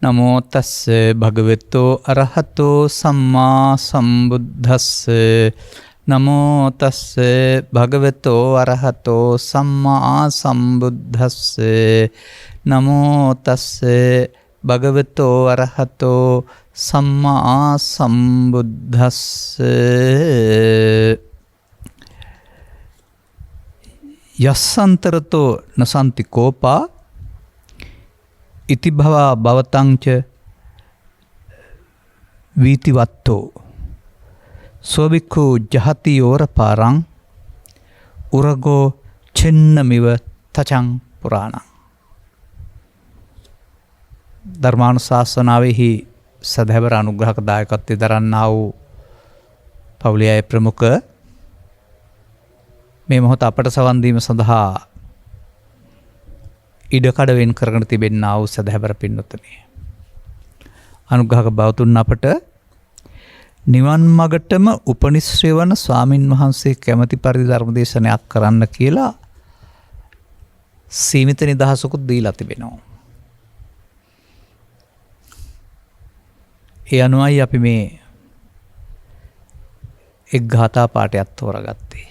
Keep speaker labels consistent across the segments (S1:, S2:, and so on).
S1: නමෝ තස්ස භගවතෝ අරහතෝ සම්මා සම්බුද්දස්ස නමෝ තස්ස භගවතෝ අරහතෝ සම්මා සම්බුද්දස්ස නමෝ තස්ස භගවතෝ අරහතෝ සම්මා සම්බුද්දස්ස යස්සන්තරතෝ නසන්ති කෝපා ඉති භවා භවතංච වීතිවත්තෝ සෝබික්ඛු ජහති යෝර පාරං උරගෝ චෙන්නමිව තචං පුරාණං. ධර්මානුශාසනාවෙහි සදහැවර අනුග්‍රහක දායකත්වය දරන්නා වූ පවුලියයි ප්‍රමුඛ මේ මොහොත අපට සවන් දීම සඳහා ඉඩකඩ වෙන් කරගෙන තිබෙනා වූ සදහැවර පින්වත්නි, අනුග්‍රහක බවතුන් අපට නිවන් මගටම උපනිශ්‍රේ වන ස්වාමින් වහන්සේ කැමැති පරිදි ධර්ම දේශනයක් කරන්න කියලා සීමිත නිදහසකුත් දීලා තිබෙනවා. ඒ අනුවයි අපි මේ එක් ගාථා පාඨයක් තෝරාගත්තේ.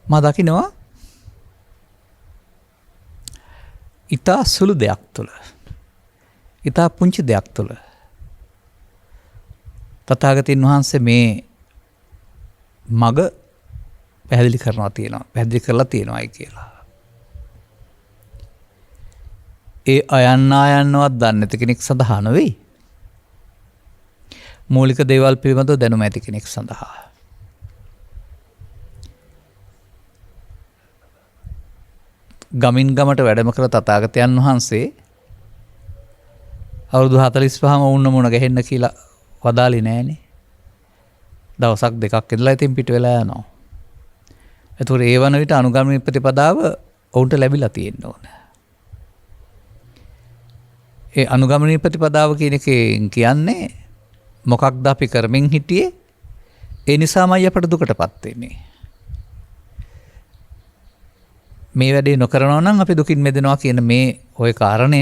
S1: මා දකිනවා ඉතා සුළු දෙයක් තුළ, ඉතා පුංචි දෙයක් තුළ තථාගතයන් වහන්සේ මේ මග පැහැදිලි කරනවා තියෙනවා, පැහැදිලි කරලා තියෙනවායි කියලා. ඒ අයන්නවත් දන්නේ නැති කෙනෙක් සඳහා නෙවෙයි, මූලික දේවල් පිළිබඳව දැනුම ඇති කෙනෙක් සඳහා. ගමින් ගමට වැඩම කර තථාගතයන් වහන්සේ අවුරුදු 45ම වුණ මුණ ගැහෙන්න කියලා වදාලි නෑනේ. දවසක් දෙකක් ඉඳලා ඉතින් පිට වෙලා යනවා. ඒතකොට ඒ වන විට අනුගමන ප්‍රතිපදාව ඔවුන්ට ලැබිලා තියෙන්න ඕන. ඒ අනුගමන ප්‍රතිපදාව කියන එකෙන් කියන්නේ මොකක්ද අපි කරමින් හිටියේ, ඒ නිසාමයි අපට දුකටපත් වෙන්නේ. මේ වැඩේ නොකරනවා නම් අපි දුකින් මිදෙනවා කියන මේ ওই කාරණය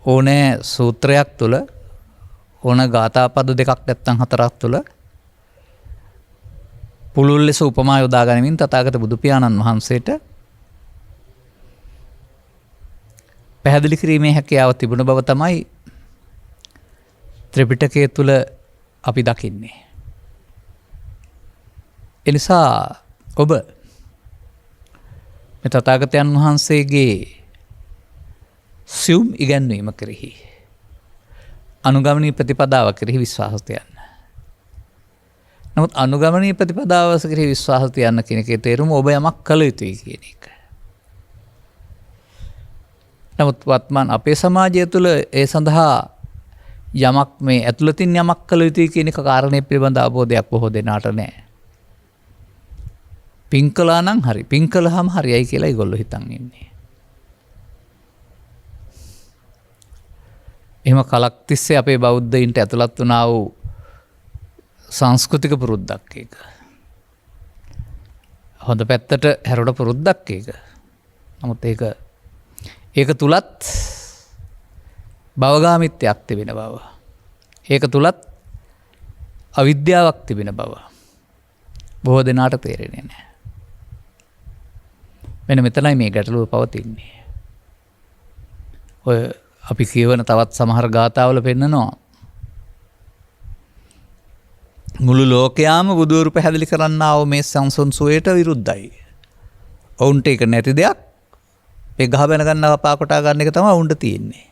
S1: ඕනෑ සූත්‍රයක් තුළ, ඕන ගාථා පද දෙකක් නැත්නම් හතරක් තුළ පුළුල් ලෙස උපමා යොදා ගනිමින් තථාගත බුදු පියාණන් වහන්සේට පැහැදිලි කිරීමේ හැකියාව තිබුණ බව තමයි ත්‍රිපිටකය තුළ අපි දකින්නේ. එනිසා ඔබ මේ තථාගතයන් වහන්සේගේ සියුම් ඉගැන්වීම කෙරෙහි, අනුගමනීය ප්‍රතිපදාව කෙරෙහි විශ්වාස තියන්න. නමුත් අනුගමනීය ප්‍රතිපදාව කෙරෙහි විශ්වාස තියන්න කියන එකේ තේරුම ඔබ යමක් කළ යුතුයි කියන එක. නමුත් වත්මන් අපේ සමාජය තුළ ඒ සඳහා යමක් මේ ඇතුළතින් යමක් කළ යුතුයි කියන එක කාරණේ පිළිබඳ අවබෝධයක් බොහෝ දෙනාට නැහැ. පින් කළා නම් හරි, පින් කළාම හරියයි කියලා ඒගොල්ලෝ හිතන් ඉන්නේ. එහෙම කලක් තිස්සේ අපේ බෞද්ධයින්ට ඇතුළත් වුණා වූ සංස්කෘතික පුරුද්දක් ඒක. හොඳ පැත්තට හැරෙන පුරුද්දක් ඒක. නමුත් ඒක තුලත් භවගාමිත්වයක් තිබෙන බව, ඒක තුලත් අවිද්‍යාවක් තිබෙන බව බොහෝ දෙනාට තේරෙන්නේ නැහැ. මෙන්න මෙතනයි මේ ගැටලුව පවතින්නේ. ඔය අපි කියවන තවත් සමහර ගාථාවල පෙන්නනවා මුළු ලෝකයාම බුදුවරු පැහැදිලි කරන්නා වූ මේ සංසොන් සුවයට විරුද්ධයි. ඔවුන්ට ඒක නැති දෙයක්, ඒ ගහ බැන ගන්නවා පා කොටා ගන්න එක තමයි ඔවුන්ට තියෙන්නේ.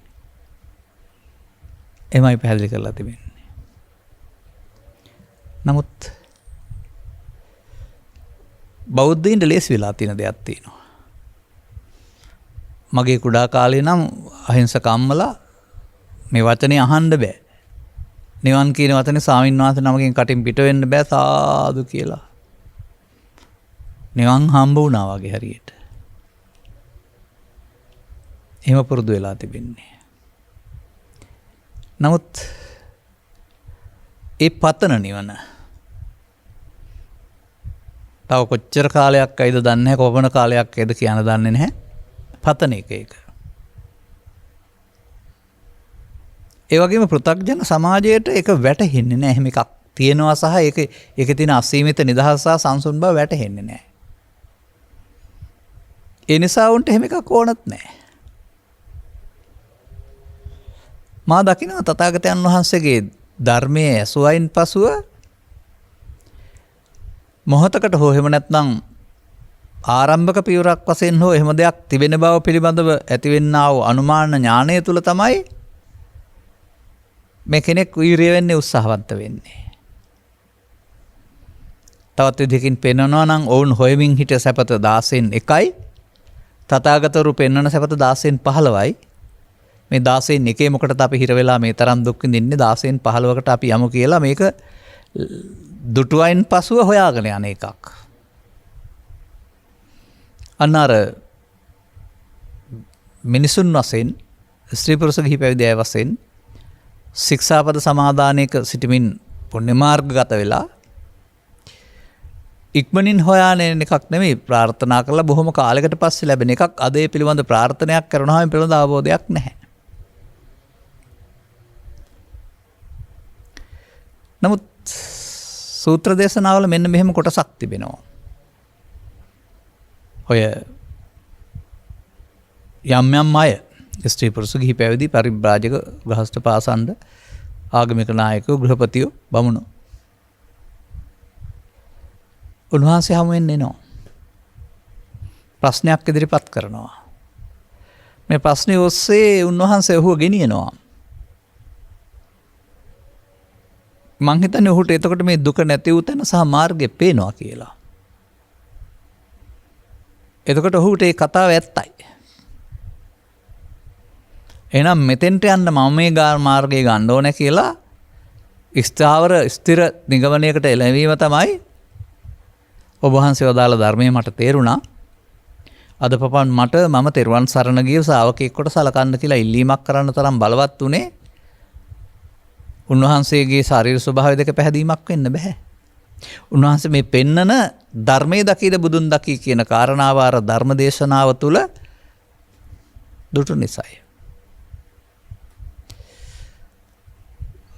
S1: එමයි පැහැදිලි කරලා තිබෙන්නේ. නමුත් බෞද්ධයින්ට ලේසි වෙලා තියෙන දෙයක් තියෙනවා. මගේ කුඩා කාලේ නම් අහිංසක අම්මලා මේ වචනේ අහන්න බෑ. නිවන් කියන වචනේ ස්වාමීන් වහන්සේ නමකින් කටින් පිට වෙන්න බෑ සාදු කියලා. නිවන් හම්බ වුණා වගේ හරියට. එහෙම පුරුදු වෙලා තිබෙන්නේ. නමුත් ඒ පතන නිවන තව කොච්චර කාලයක් ඇයිද දන්නේ නැහැ, කොපමණ කාලයක් ඇයිද කියන දන්නේ නැහැ. පතන එක. ඒ වගේම පෘථග්ජන සමාජයට ඒක වැටහෙන්නේ නැහැ. එහෙම එකක් තියෙනවා සහ ඒකේ තියෙන අසීමිත නිදහස සහ සංසුන් බව වැටහෙන්නේ නැහැ. ඒ නිසා උන්ට එහෙම එකක් ඕනත් නැහැ. මා දකිනවා තථාගතයන් වහන්සේගේ ධර්මයේ ඇසුවයින් පසුව මොහතකට හෝ එහෙම නැත්නම් ආරම්භක පියවරක් වශයෙන් හෝ එහෙම දෙයක් තිබෙන බව පිළිබඳව ඇතිවෙනා වූ අනුමාන ඥානය තුල තමයි මේ කෙනෙක් වීරිය වෙන්නේ උත්සාහවන්ත වෙන්නේ. තවත් විදිහකින් පෙන්වනවා නම් ඔවුන් හොයමින් හිටිය සැපත 16න් 1යි තථාගතවරු පෙන්වන සැපත 16න් 15යි. මේ 16න් 1 මොකටද අපි හිර වෙලා මේ තරම් දුක් විඳින්නේ 16න් 15කට අපි යමු කියලා මේක දුටුවයින් පසුව හොයාගෙන යන එකක්. අන්න අර මිනිසුන් වශයෙන් ස්ත්‍රී පුරුෂ ගිහි පැවිදි අය වශයෙන් ශික්ෂාපද සමාදානයක සිටමින් පුණ්‍ය මාර්ගගත වෙලා ඉක්මනින් හොයාගෙන එන එකක් නෙමෙයි ප්‍රාර්ථනා කරලා බොහොම කාලයකට පස්සේ ලැබෙන එකක්. අද ඒ පිළිබඳ ප්‍රාර්ථනාවක් කරනවා මේ පිළිබඳ අවබෝධයක් නැහැ. නමුත් සූත්‍ර දේශනාවල මෙන්න මෙහෙම කොටසක් තිබෙනවා. ඔය යම් අය ස්ත්‍රී පුරුෂ ගිහි පැවිදි පරිබ්‍රාජක ගෘහස්ත පාසන්ඩ ආගමික නායකයෝ ගෘහපතියෝ බමුණෝ උන්වහන්සේ හමුවෙන් එනවා. ප්‍රශ්නයක් ඉදිරිපත් කරනවා. මේ ප්‍රශ්නය ඔස්සේ උන්වහන්සේ ඔහුව ගෙනියනවා. මං හිතන්නේ ඔහුට එතකොට මේ දුක නැති වූ තැන සහ මාර්ගය පේනවා කියලා. එතකොට ඔහුට ඒ කතාව ඇත්තයි. එහෙනම් මෙතෙන්ට යන්න මම මේ මාර්ගය ගන්න ඕනේ කියලා ස්ථිර නිගමනයකට එළවීම තමයි ඔබ වහන්සේ වදාළ ධර්මයේ මට තේරුණා. අද පපන් මම තෙරුවන් සරණ ගිය ශ්‍රාවකෙක් කොට සලකන්න කියලා ඉල්ලීමක් කරන්න තරම් බලවත් උනේ. උන්වහන්සේගේ ශරීර ස්වභාවය දෙක පැහැදීමක් වෙන්න බෑ. උන්වහන්සේ මේ පෙන්නන ධර්මයේ දකීද බුදුන් දකී කියන කාරණාව අර ධර්ම දේශනාව තුළ දුටු නිසායි.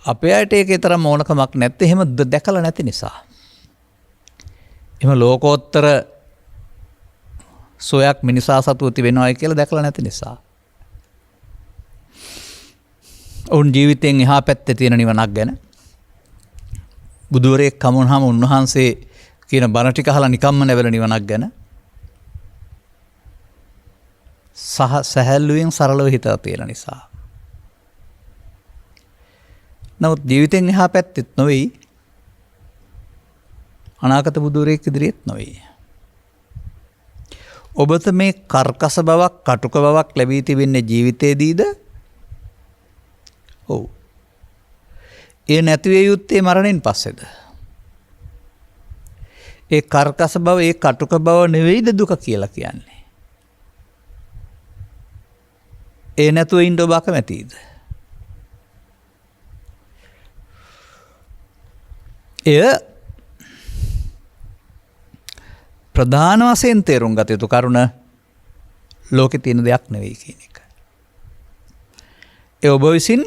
S1: අපේ අයට ඒකේ තරම් ඕනකමක් නැත්තේ එහෙම දැකලා නැති නිසා. එහෙම ලෝකෝත්තර සොයක් මිනිසා සතුව තිබෙනවායි කියලා දැකලා නැති නිසා. ඔවුන් ජීවිතයෙන් එහා පැත්තේ තියෙන නිවනක් ගැන බුදුවරයෙක් කමුණාම උන්වහන්සේ කියන බණ ටික අහලා නිකම්ම නැවල නිවනක් ගැන සැහැල්ලුවෙන් සරලව හිතලා තියෙන නිසා. නමුත් ජීවිතෙන් එහා පැත්තෙත් නොවේ අනාගත බුදුවරයෙක් ඉදිරියෙත් නොවේ. ඔබට මේ කර්කස බවක් කටුක බවක් ලැබී තිබෙන්නේ ජීවිතයේදීද? ඔව්. ඒ නැතිවිය යුත්තේ මරණයෙන් පස්සේද? ඒ කර්කස බව ඒ කටුක බව නෙවෙයිද දුක කියලා කියන්නේ? ඒ නැතුව ඉන්න ඔබ අකමැතිද? එය ප්‍රධාන වශයෙන් තේරුම් ගත යුතු කරුණ ලෝකේ තියෙන දෙයක් නෙවෙයි කියන එක. ඒ ඔබ විසින්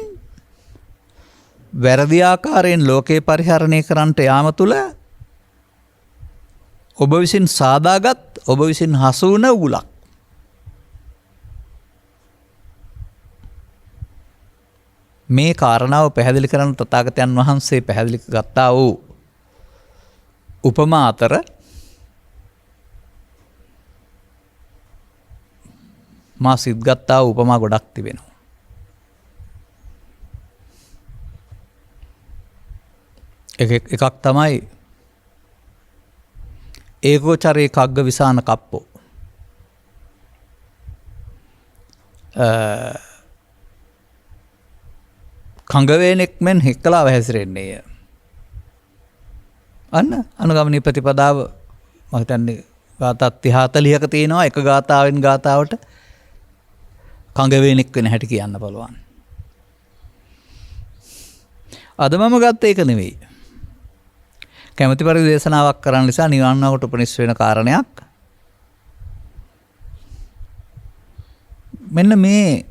S1: වැරදි ආකාරයෙන් ලෝකේ පරිහරණය කරන්නට යාම තුළ ඔබ විසින් සාදාගත් ඔබ විසින් හසු වුණ උගුලක්. මේ කාරණාව පැහැදිලි කරන තථාගතයන් වහන්සේ පැහැදිලි ගත්තා වූ උපමා අතර මා සිත් ගත්තා වූ උපමා ගොඩක් තිබෙනවා. එකක් තමයි ඒකෝචරේ කග්ග විසාන කප්පෝ. කංගවේනෙක් මෙන් හෙක්කලාව හැසිරෙන්නේය. අන්න අනුගමනී ප්‍රතිපදාව මම හිතන්නේ ගාථා 30-40ක තියෙනවා. එක ගාථාවෙන් ගාථාවට කංගවේනෙක් වෙන හැටි කියන්න පුළුවන්. අද මම ගත්ත එක නෙවෙයි. කැමැති පරිදි දේශනාවක් කරන්න නිසා නිවන්වකට උපනිෂ් වෙන කාරණයක්. මෙන්න මේ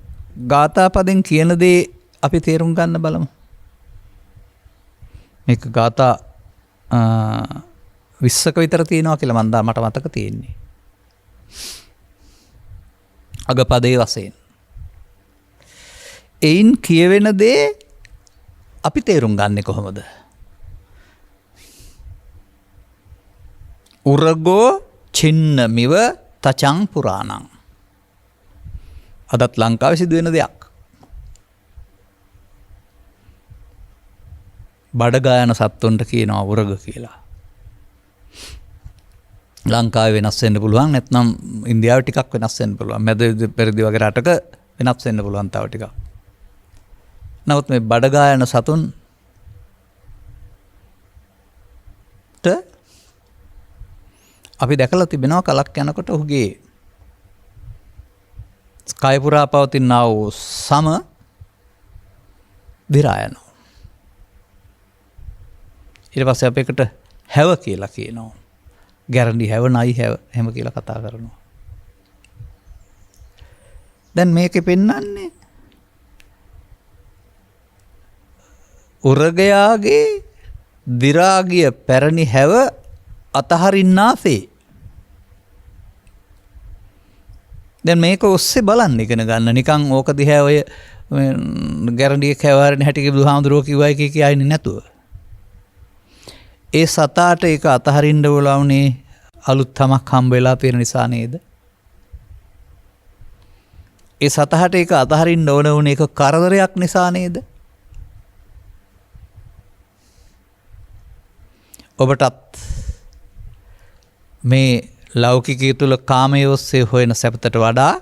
S1: ගාථා පදෙන් කියන දේ අපි තේරුම් ගන්න බලමු. මේක ගාථා 20ක විතර තියෙනවා කියලා මට මතක තියෙන්නේ. අගපදයේ වශයෙන්. එයින් කියවෙන දේ අපි තේරුම් ගන්නෙ කොහොමද? උරගෝ චින්නමිව තචං පුරාණං. අදත් ලංකාවේ සිදුවෙන දෙයක්. බඩගායන සත්තුන්ට කියනවා උරග කියලා. ලංකාවේ වෙනස් වෙන්න පුළුවන්, නැත්නම් ඉන්දියාවේ ටිකක් වෙනස් වෙන්න පුළුවන්. මැද පෙරදි වගේ රටක වෙනස් වෙන්න පුළුවන් තව ටිකක්. නමුත් මේ බඩගායන සතුන්ට අපි දැකලා තිබෙනවා කලක් යනකොට ඔහුගේ කය පුරා පවතිනා වූ සම දිරා යනවා. ඊට පස්සේ අපි එකට හැව කියලා කියනවා. ගැරන්ඩි හැව, නයි හැව එහෙම කියලා කතා කරනවා. දැන් මේකෙ පෙන්වන්නේ උරගයාගේ දිරාගිය පැරණි හැව අතහරින්නාසේ. දැන් මේක ඔස්සේ බලන්න ඉගෙන ගන්න. නිකන් ඕක දිහා ඔය ගැරන්ඩියක් හැවහරින හැටි බුදුහාමුදුරුවෝ කිව්වයි කියයිනේ නැතුව. ඒ සතාට ඒක අතහරින්න ඕලාවුනේ අලුත් තමක් හම්බ වෙලා තියෙන නිසා නේද? ඒ සතහට ඒක අතහරින්න ඕන වුණේ ඒක කරදරයක් නිසා නේද? ඔබටත් මේ ලෞකිකය තුල කාමයේ ඔස්සේ හොයන සැපතට වඩා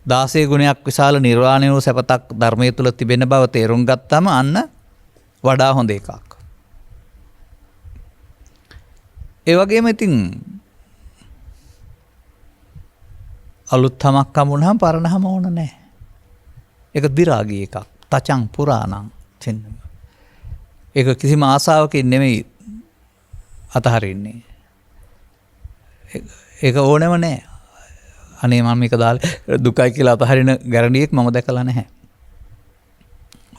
S1: 16 ගුණයක් විශාල නිර්වාණය වූ සැපතක් ධර්මයේ තුල තිබෙන බව තේරුම් ගත්තම අන්න වඩා හොඳ එකක්. ඒ වගේම ඉතින් අලුත් තමක් හම්බුනහම පරණහම ඕන නැහැ. ඒක දිරාගී එකක්. තචං පුරාණං චින්නම. ඒක කිසිම ආසාවකින් නෙමෙයි අතහරින්නේ. ඒක ඕනෙම නැහැ. අනේ මම මේක දාලා දුකයි කියලා අතහරින ගැරන්ඩියෙක් මම දැකලා නැහැ.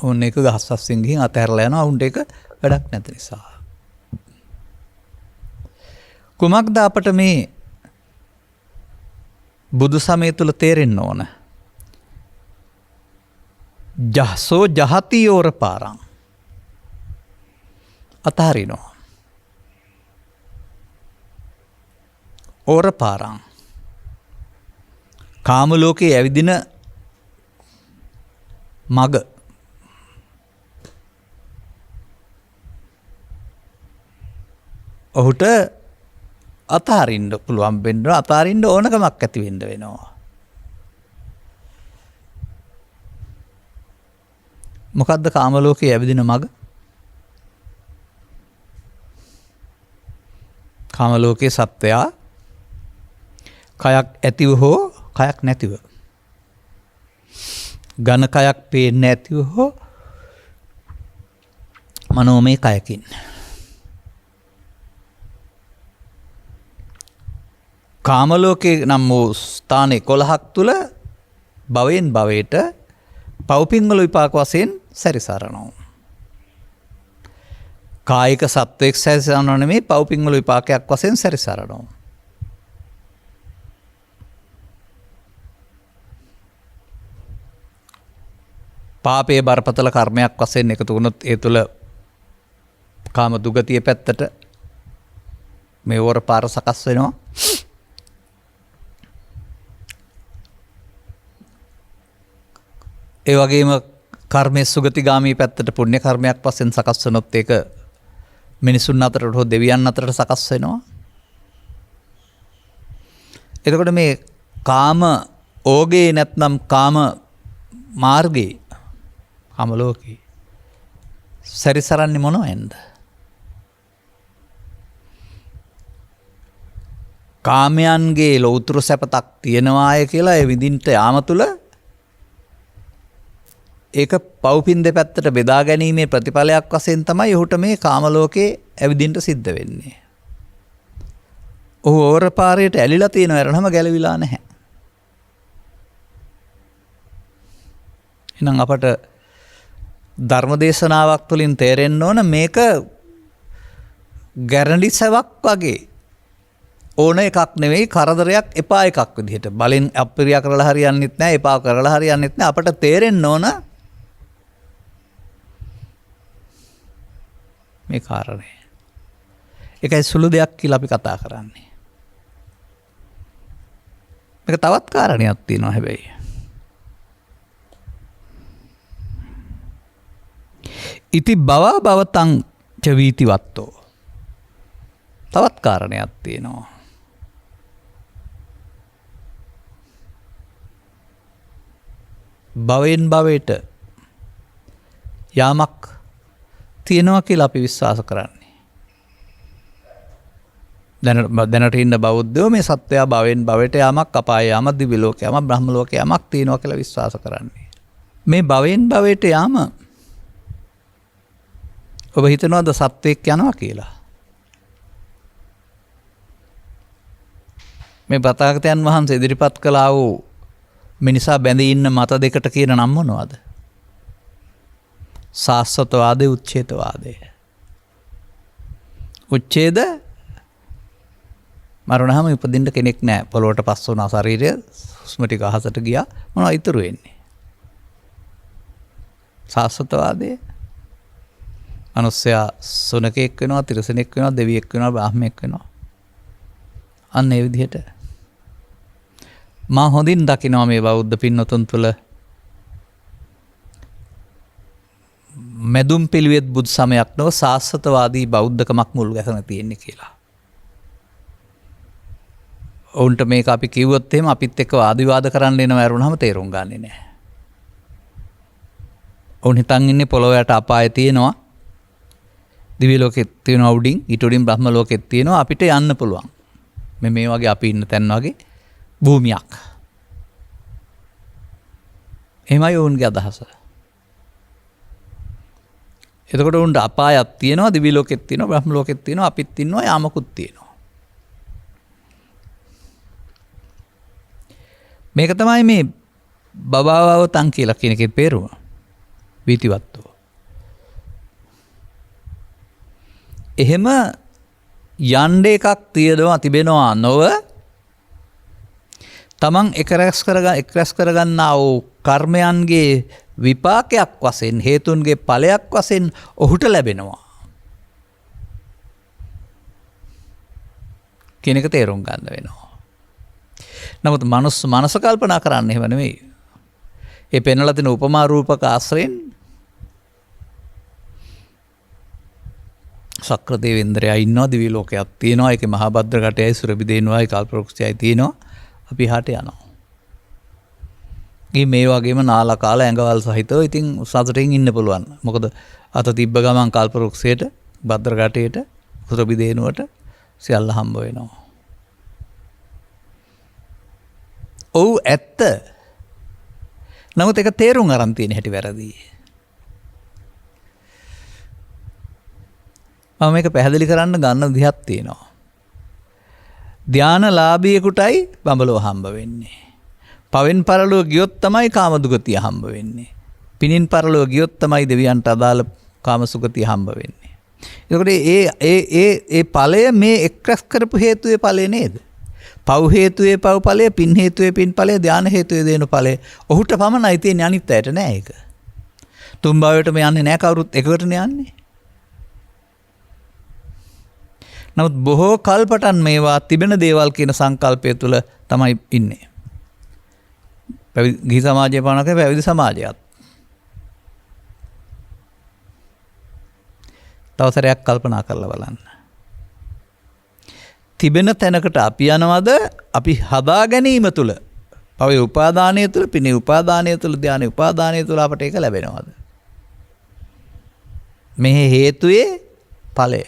S1: ඕන එක ගහස්සස්සින් ගිහින් අතහැරලා යනවා. උන්ට ඒක වැඩක් නැති නිසා. කුමක්ද අපට මේ බුදු සමය තුල තේරෙන්න ඕන? ජහසෝ ජහති යෝර පාරං. අතහරිනවා. ඕර පාරං. කාම ලෝකයේ ඇවිදින මග. ඔහුට අතහරින්න පුළුවන් වෙන්න, අතහරින්න ඕනකමක් ඇති වෙන්න වෙනවා. මොකද්ද කාම ලෝකයේ ඇවිදින මග? කාම ලෝකයේ සත්වයා කයක් ඇතිව හෝ කයක් නැතිව, ඝන කයක් පේන්නේ නැතිව හෝ මනෝමය කයකින් කාම ලෝකයේ නම් වූ ස්ථාන 11ක් තුල භවයෙන් භවයට පව්පින්වල විපාක වශයෙන් සැරිසරනවා. කායික සත්වයක් සැරිසරනව නෙමෙයි, පව්පින්වල විපාකයක් වශයෙන් සැරිසරනවා. පාපයේ බරපතල කර්මයක් වශයෙන් එකතු වුණොත් ඒ තුල කාම දුගතිය පැත්තට මේ වර පාර සකස් වෙනවා. ඒ වගේම කර්මයේ සුගතිගාමී පැත්තට පුණ්‍ය කර්මයක් වශයෙන් සකස් වෙනොත් ඒක මිනිසුන් අතරට හෝ දෙවියන් අතරට සකස් වෙනවා. එතකොට මේ කාම ඕගේ නැත්නම් කාම මාර්ගේ, කාම ලෝකේ සැරිසරන්නේ මොනවෙන්ද? කාමයන්ගේ ලෞතුරු සැපතක් තියෙනවාය කියලා ඒ විඳින්ට යාම තුල ඒක පව්පින් දෙපැත්තට බෙදා ගැනීමේ ප්‍රතිඵලයක් වශයෙන් තමයි ඔහුට මේ කාම ලෝකේ ඇවිදින්න සිද්ධ වෙන්නේ. ඔහු ඕර පාරේට ඇලිලා තියෙන වරණම ගැලවිලා නැහැ. එහෙනම් අපට ධර්ම දේශනාවක් තුළින් තේරෙන්න ඕන මේක ගැරන්ටි සවක් වගේ ඕන එකක් නෙවෙයි කරදරයක් එපා එකක් විදිහට. බලෙන් අප්‍රිය කරලා හරියන්නෙත් නැහැ, එපා කරලා හරියන්නෙත් නැහැ. අපට තේරෙන්න ඕන මේ කාරණේ. ඒකයි සුළු දෙයක් කියලා අපි කතා කරන්නේ. මේක තවත් කාරණයක් තියෙනවා හැබැයි. ඉති බවා බවතං ච වීතිවත්තෝ. තවත් කාරණයක් තියෙනවා. භවෙන් භවයට යාමක් තියෙනවා කියලා අපි විශ්වාස කරන්නේ. දැනට ඉන්න බෞද්ධයෝ මේ සත්වයා භවෙන් භවයට යාමක්, අපාය යාමක්, දිව්‍ය ලෝක යාමක්, බ්‍රහ්ම ලෝක යාමක් තියෙනවා කියලා විශ්වාස කරන්නේ. මේ භවෙන් භවයට යාම ඔබ හිතනවාද සත්වෙක් යනවා කියලා? මේ තථාගතයන් වහන්සේ ඉදිරිපත් කළා වූ මිනිසා බැඳී ඉන්න මත දෙකට කියන නම් මොනවද? සාස්වතවාදය, උච්ඡේදවාදය. උච්ඡේද මරණහම ඉපදින්න කෙනෙක් නැහැ. පොළොවට පස් වුණා ශරීරය, හුස්ම ටික අහසට ගියා. මොනවද ඉතුරු වෙන්නේ? සාස්වතවාදය මනුස්සයා සුනකෙක් වෙනවා, තිරිසනෙක් වෙනවා, දෙවියෙක් වෙනවා, බ්‍රාහ්මණයෙක් වෙනවා. අන්න ඒ විදිහට මා හොඳින් දකිනවා මේ බෞද්ධ පින්නතුන් තුළ මැදුම් පිළිවෙත් බුදු සමයක් නොව සාස්වතවාදී බෞද්ධකමක් මුල් ගැසෙන තියෙන්නේ කියලා. ඔවුන්ට මේක අපි කිව්වොත් එහෙම අපිත් එක්ක වාද විවාද කරන්න එනවා වරුණාම තේරුම් ගන්නේ නැහැ. ඔවුන් හිතන් ඉන්නේ පොළොව යට අපාය තියෙනවා, දිව්‍ය ලෝකෙත් තියෙනවා, උඩින් ඊට උඩින් බ්‍රහ්ම ලෝකෙත් තියෙනවා, අපිට යන්න පුළුවන්. මේ වගේ අපි ඉන්න තැන් වගේ භූමියක්. එහෙමයි ඔවුන්ගේ අදහස. එතකොට උන්ට අපායක් තියෙනවා, දිව්‍ය ලෝකෙත් තියෙනවා, බ්‍රහ්ම ලෝකෙත් තියෙනවා, අපිත් ඉන්නවා, යාමකුත් තියෙනවා. මේක තමයි මේ බබාවතන් කියලා කියන එකේ පේරුම. වීතිවත්ව. එහෙම යන්න එකක් තිබෙනවා නොව තමන් එක රැස් කරගන්නා වූ කර්මයන්ගේ විපාකයක් වශයෙන්, හේතුන්ගේ ඵලයක් වශයෙන් ඔහුට ලැබෙනවා කියන එක තේරුම් ගන්න වෙනවා. නමුත් මනස කල්පනා කරන්නේ එහෙම නෙවෙයි. ඒ පෙන්වලා තියෙන උපමා රූපක ආශ්‍රයෙන් සක්‍ර දේවේන්ද්‍රයා ඉන්නවා, දිව්‍ය ලෝකයක් තියෙනවා, ඒකේ මහා භද්‍ර කටයයි, සුරබි දේනුවයි, කල්පවෘක්ෂයයි තියෙනවා. අපි හාට යනවා. මේ වගේම නාලා කාලා ඇඟවල් සහිතව ඉතින් සතුටින් ඉන්න පුළුවන්. මොකද අත තිබ්බ ගමන් කල්පවෘක්ෂයට, භද්‍ර කටයට, සුරබි දේනුවට සියල්ල හම්බ වෙනවා. ඔව් ඇත්ත. නමුත් ඒක තේරුම් අරන් තියෙන හැටි වැරදි. මම මේක පැහැදිලි කරන්න ගන්න විදිහක් තියෙනවා. ධානලාභියෙකුටයි බඹලව හම්බ වෙන්නේ. පවෙන් පරලොව ගියොත් තමයි කාමදුගතිය හම්බ වෙන්නේ. පිනින් පරලොව ගියොත් තමයි දෙවියන්ට අදාළ කාමසුගතිය හම්බ වෙන්නේ. එතකොට ඒ ඵලය මේ එක්රැස් කරපු හේතුවේ ඵලය නේද? පව් හේතුවේ පව් ඵලය, පින් හේතුවේ පින් ඵලය, ධාන හේතුවේ දේන ඵලය. ඔහුට පමණයි තියෙන්නේ, අනිත් අයට නෑ ඒක. තුන් භවයටම යන්නේ නෑ, කවුරුත් එකකටනේ යන්නේ. නමුත් බොහෝ කල්පටන් මේවා තිබෙන දේවල් කියන සංකල්පය තුළ තමයි ඉන්නේ. ගිහි සමාජය පනක පැවිදි සමාජයත්. තවසරයක් කල්පනා කරලා බලන්න. තිබෙන තැනකට අපි යනවද, අපි හදා ගැනීම තුළ, පවේ උපාදානය තුළ, පිනේ උපාදානය තුළ, ධානය උපාදානය තුළ අපට ඒක ලැබෙනවද? මේ හේතුවේ ඵලය.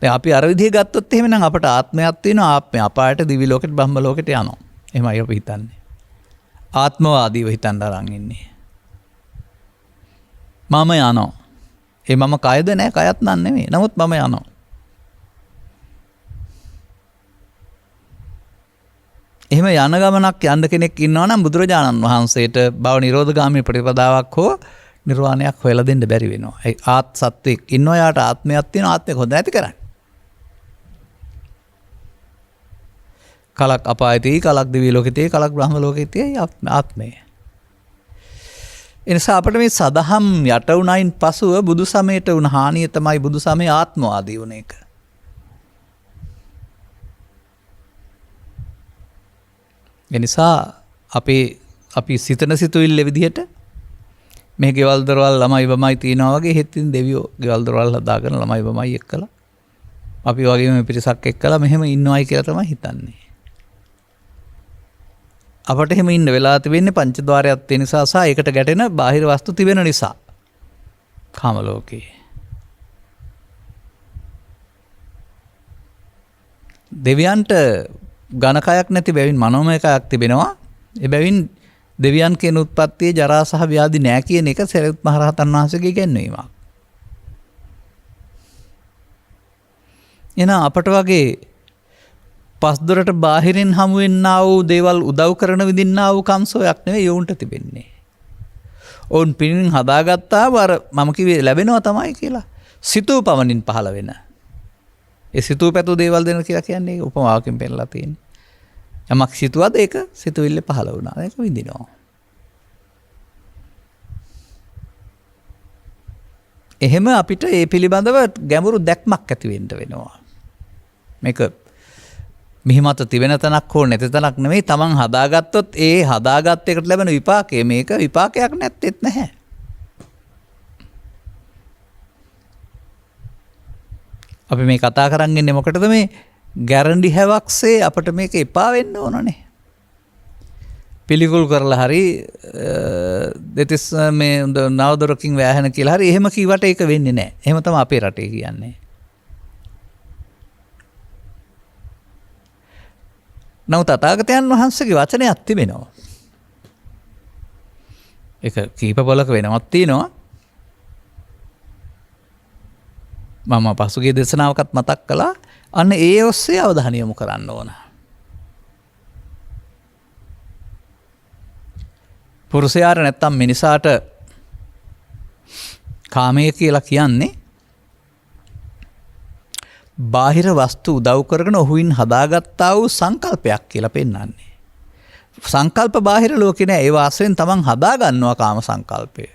S1: දැන් අපි අර විදිහ ගත්තොත් එහෙමනම් අපට ආත්මයක් තියෙනවා, ආත්මය අපායට, දිවි ලෝකෙට, බ්‍රහ්ම ලෝකෙට යනවා. එහෙමයි අපි හිතන්නේ. ආත්මවාදීව හිතන්න අරන් ඉන්නේ. මම යනවා. ඒ මම කයද නැහැ, කයත් නන් නෙමෙයි. නමුත් මම යනවා. එහෙම යන ගමනක් යන්න කෙනෙක් ඉන්නවා නම් බුදුරජාණන් වහන්සේට භව නිරෝධගාමී ප්‍රතිපදාවක් හෝ නිර්වාණයක් හොයලා දෙන්න බැරි වෙනවා. ඒ සත්වෙක් ඉන්නවා යාට ආත්මයක් තියෙනවා ආත්මයක් හොඳ නැති කරන්නේ. කලක් අපායතී කලක් දිව්‍ය ලෝකෙතී කලක් බ්‍රහ්ම ලෝකෙතී ආත්මය. එනිසා අපිට මේ සදහම් යට වුණයින් පසුව බුදු සමයට වුණ හානිය තමයි බුදු සමය ආත්මවාදී වුණ එක. එනිසා අපි සිතන සිතුවිල්ල විදිහට මේ ගෙවල් දොරවල් ළමයි බමයි තියනවා වගේ හෙත්තින් දෙවියෝ ගෙවල් දොරවල් හදාගෙන ළමයි බමයි එක්කලා අපි වගේම පිරිසක් එක්කලා මෙහෙම ඉන්නවයි කියලා තමයි හිතන්නේ. අපට එහෙම ඉන්න වෙලා තිබෙන්නේ පංචද්වාරයක් තියෙන නිසා සහ ඒකට ගැටෙන බාහිර වස්තු තිබෙන නිසා. කාම ලෝකේ. දෙවියන්ට ඝනකයක් නැති බැවින් මනෝමය කයක් තිබෙනවා. ඒ බැවින් දෙවියන් කියන උත්පත්තියේ ජරා සහ ව්‍යාධි නැහැ කියන එක සරියුත් මහ රහතන් වහන්සේගේ ඉගැන්වීමක්. එන අපට වගේ පස්දොරට බාහිරින් හමු වෙන්නා වූ දේවල් උදව් කරන විදින්නා වූ කම්සෝයක් නෙවෙයි යොවුන්ට තිබෙන්නේ. ඔවුන් පිනින් හදාගත්තා අර මම කිව්වේ ලැබෙනවා තමයි කියලා. සිතූ පමණින් පහළ වෙන. ඒ සිතූ පැතූ දේවල් දෙන කියලා කියන්නේ උපමාවකින් පෙන්නලා තියෙන්නේ. යමක් සිතුවද ඒක සිතුවිල්ල පහළ වුණා. ඒක විඳිනවා. එහෙම අපිට ඒ පිළිබඳව ගැඹුරු දැක්මක් ඇති වෙන්න වෙනවා. මේක මිහිමත තිබෙන තැනක් හෝ නැති තැනක් නෙවෙයි තමන් හදාගත්තොත් ඒ හදාගත් එකට ලැබෙන විපාකය මේක විපාකයක් නැත්තේත් නැහැ. අපි මේ කතා කරන් ඉන්නේ මොකටද මේ ගැරන්ඩි හැවක්සේ අපිට මේක එපා වෙන්න ඕනනේ. පිළිකුල් කරලා හරි දෙතිස් මේ නවදොරකින් වෑහෙන කියලා හරි එහෙම කිව්වට ඒක වෙන්නේ නැහැ. එහෙම තමයි අපේ රටේ කියන්නේ. නමුත් තථාගතයන් වහන්සේගේ වචනයක් තිබෙනවා. ඒක කීප පොලක වෙනවක් තියෙනවා. මම පසුගිය දේශනාවකත් මතක් කළා. අන්න ඒ ඔස්සේ අවධානය යොමු කරන්න ඕන. පුරුෂයාට නැත්තම් මිනිසාට කාමය කියලා කියන්නේ බාහිර වස්තු උදව් කරගෙන ඔහුයින් හදාගත්තා වූ සංකල්පයක් කියලා පෙන්වන්නේ. සංකල්ප බාහිර ලෝකේ නෑ. ඒ වාසයෙන් තමන් හදා ගන්නවා කාම සංකල්පය.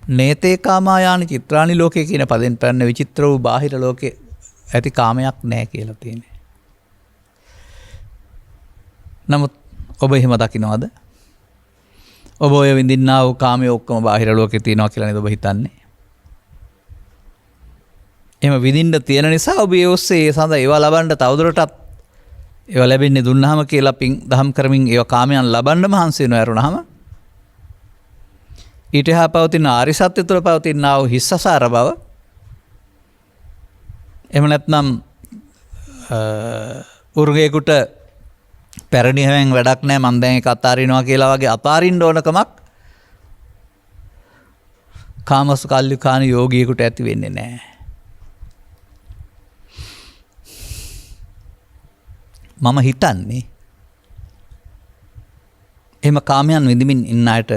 S1: නේතේ කාමායානි චිත්‍රානි ලෝකේ කියන පදෙන් පැන්න විචිත්‍ර වූ බාහිර ලෝකේ ඇති කාමයක් නෑ කියලා තියෙන්නේ. නමුත් ඔබ එහෙම දකින්නවද? ඔබ ඔය විඳින්නා වූ කාමයේ ඔක්කොම බාහිර ලෝකේ තියෙනවා කියලා නේද ඔබ හිතන්නේ? එහෙම විඳින්න තියෙන නිසා ඔබ ඒ ඔස්සේ ඒ සඳහා ඒවා ලබන්න තවදුරටත් ඒවා ලැබෙන්නේ දුන්නාම කියලා පින් දහම් කරමින් ඒවා කාමයන් ලබන්න මහන්සි වෙනවා ඇරුණාම ඊට හා පවතින ආරි සත්‍ය තුළ පවතිනා වූ හිස්සසාර බව එහෙම නැත්නම් උර්ගේකට පැරණි හැවෙන් වැඩක් නැහැ මම දැන් ඒක අතාරිනවා කියලා වගේ අතාරින්න ඕනකමක් කාමසු කල්ලිකාන යෝගියෙකුට ඇති වෙන්නේ නැහැ. මම හිතන්නේ එහෙම කාමයන් විඳින්මින් ඉන්න අයට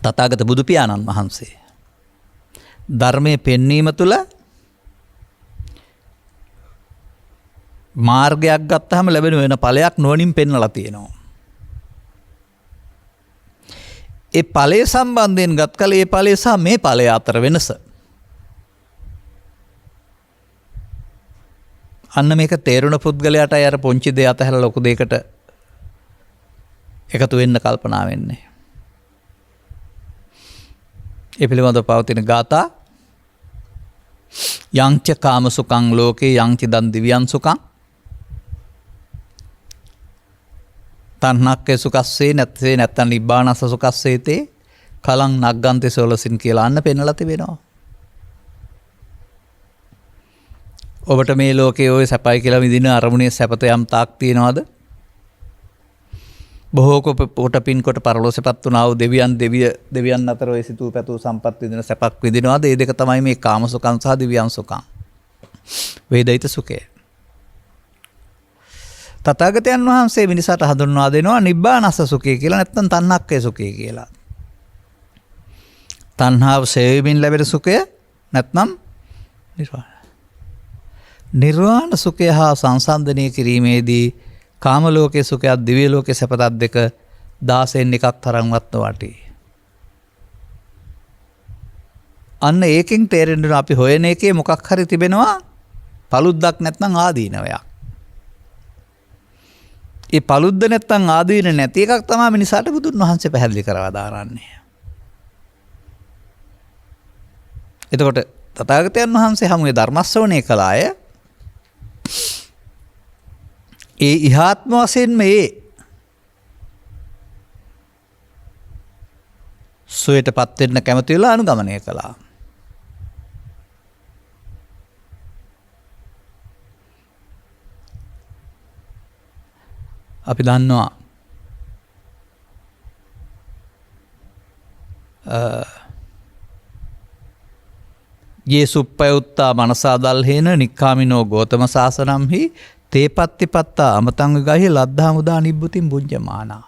S1: තථාගත බුදු පියාණන් වහන්සේ ධර්මයේ පෙන්වීම තුළ මාර්ගයක් ගත්තාම ලැබෙන වෙන ඵලයක් නුවණින් පෙන්වලා තියෙනවා. ඒ ඵලය සම්බන්ධයෙන් ගත් කල ඒ ඵලය සහ මේ ඵලය අතර වෙනස. අන්න මේක තේරුණ පුද්ගලයාට අර පොන්චි දෙය අතහැරලා ලොකු දෙයකට එකතු වෙන්න කල්පනා වෙන්නේ. ඒ පිළිබඳව පවතින ගාථා යංච කාම සුඛං ලෝකේ යංච දන් දිව්‍යං සුඛං තණ්හක්කේ සුඛස්සේ නැත්සේ නැත්තන් නිබ්බානස්ස සුඛස්සේතේ කලං නග්ගන්තේ සෝලසින් කියලා අන්න පෙන්නලා තිබෙනවා. ඔබට මේ ලෝකයේ ඔය සැපයි කියලා විඳින අරමුණේ සැපත යම් තාක් තියනවාද? බොහෝ කොට පින් කොට පරලෝසෙපත් වුණා වූ දෙවියන් අතර ඔය සිතූ පැතූ සම්පත් විඳින සැපක් විඳිනවාද? මේ දෙක තමයි මේ කාම සුඛං සහ දිව්‍යං සුඛං. වේදිත සුඛය. තථාගතයන් වහන්සේ මිනිසාට හඳුන්වා දෙනවා නිබ්බානස්ස සුඛය කියලා නැත්නම් තණ්හක්ඛය සුඛය කියලා. තණ්හාව සේවීමෙන් ලැබෙන සුඛය නැත්නම් නිර්වාණ සුඛය හා සංසන්දනය කිරීමේදී කාම ලෝකයේ සුඛයත් දිව්‍ය ලෝකයේ සැපතත් දෙක 16න් එකක් තරම්වත් නොවටී. අන්න ඒකෙන් තේරෙන්න අපි හොයන එකේ මොකක් හරි තිබෙනවා පළුද්දක් නැත්නම් ආදීනවයක්. ඒ පළුද්ද නැත්නම් ආදීන නැති එකක් තමයි මිනිසාට බුදුන් වහන්සේ පැහැදිලි කරලා දාරන්නේ. එතකොට තථාගතයන් වහන්සේ හමුවේ ධර්ම ශ්‍රවණය කළාය. ඒ ඉහාත්ම වශයෙන් මේ සුවයටපත් වෙන්න කැමති වෙලා අනුගමනය කළා. අපි දන්නවා යේසුප්පයුත්තා මනසා දල්හේන නික්ඛාමිනෝ ගෝතම සාසනම්හි තේපත්තිපත්තා අමතං ගහි ලද්ධා මුදා නිබ්බුතින් බුඤ්ජමානා.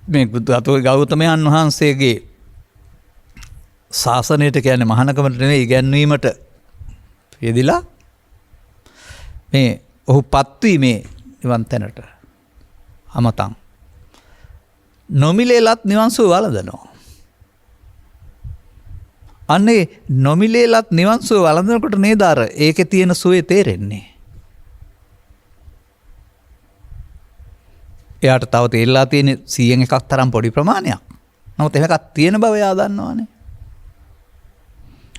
S1: මේ බුද්ධ ගෞතමයන් වහන්සේගේ ශාසනයට කියන්නේ මහානකමට නෙවෙයි ඉගැන්වීමට යෙදිලා මේ ඔහු පත්වීමේ නිවන් තැනට අමතං නොමිලේලත් නිවන් සුව වළඳනවා. අන්නේ නොමිලේලත් නිවන් සුව වළඳනකොට නේද අර ඒකේ තියෙන සුවේ තේරෙන්නේ. එයාට තව තේරලා තියෙන 100න් එකක් තරම් පොඩි ප්‍රමාණයක්. නමුත් එහෙම එකක් තියෙන බව එයා දන්නවනේ.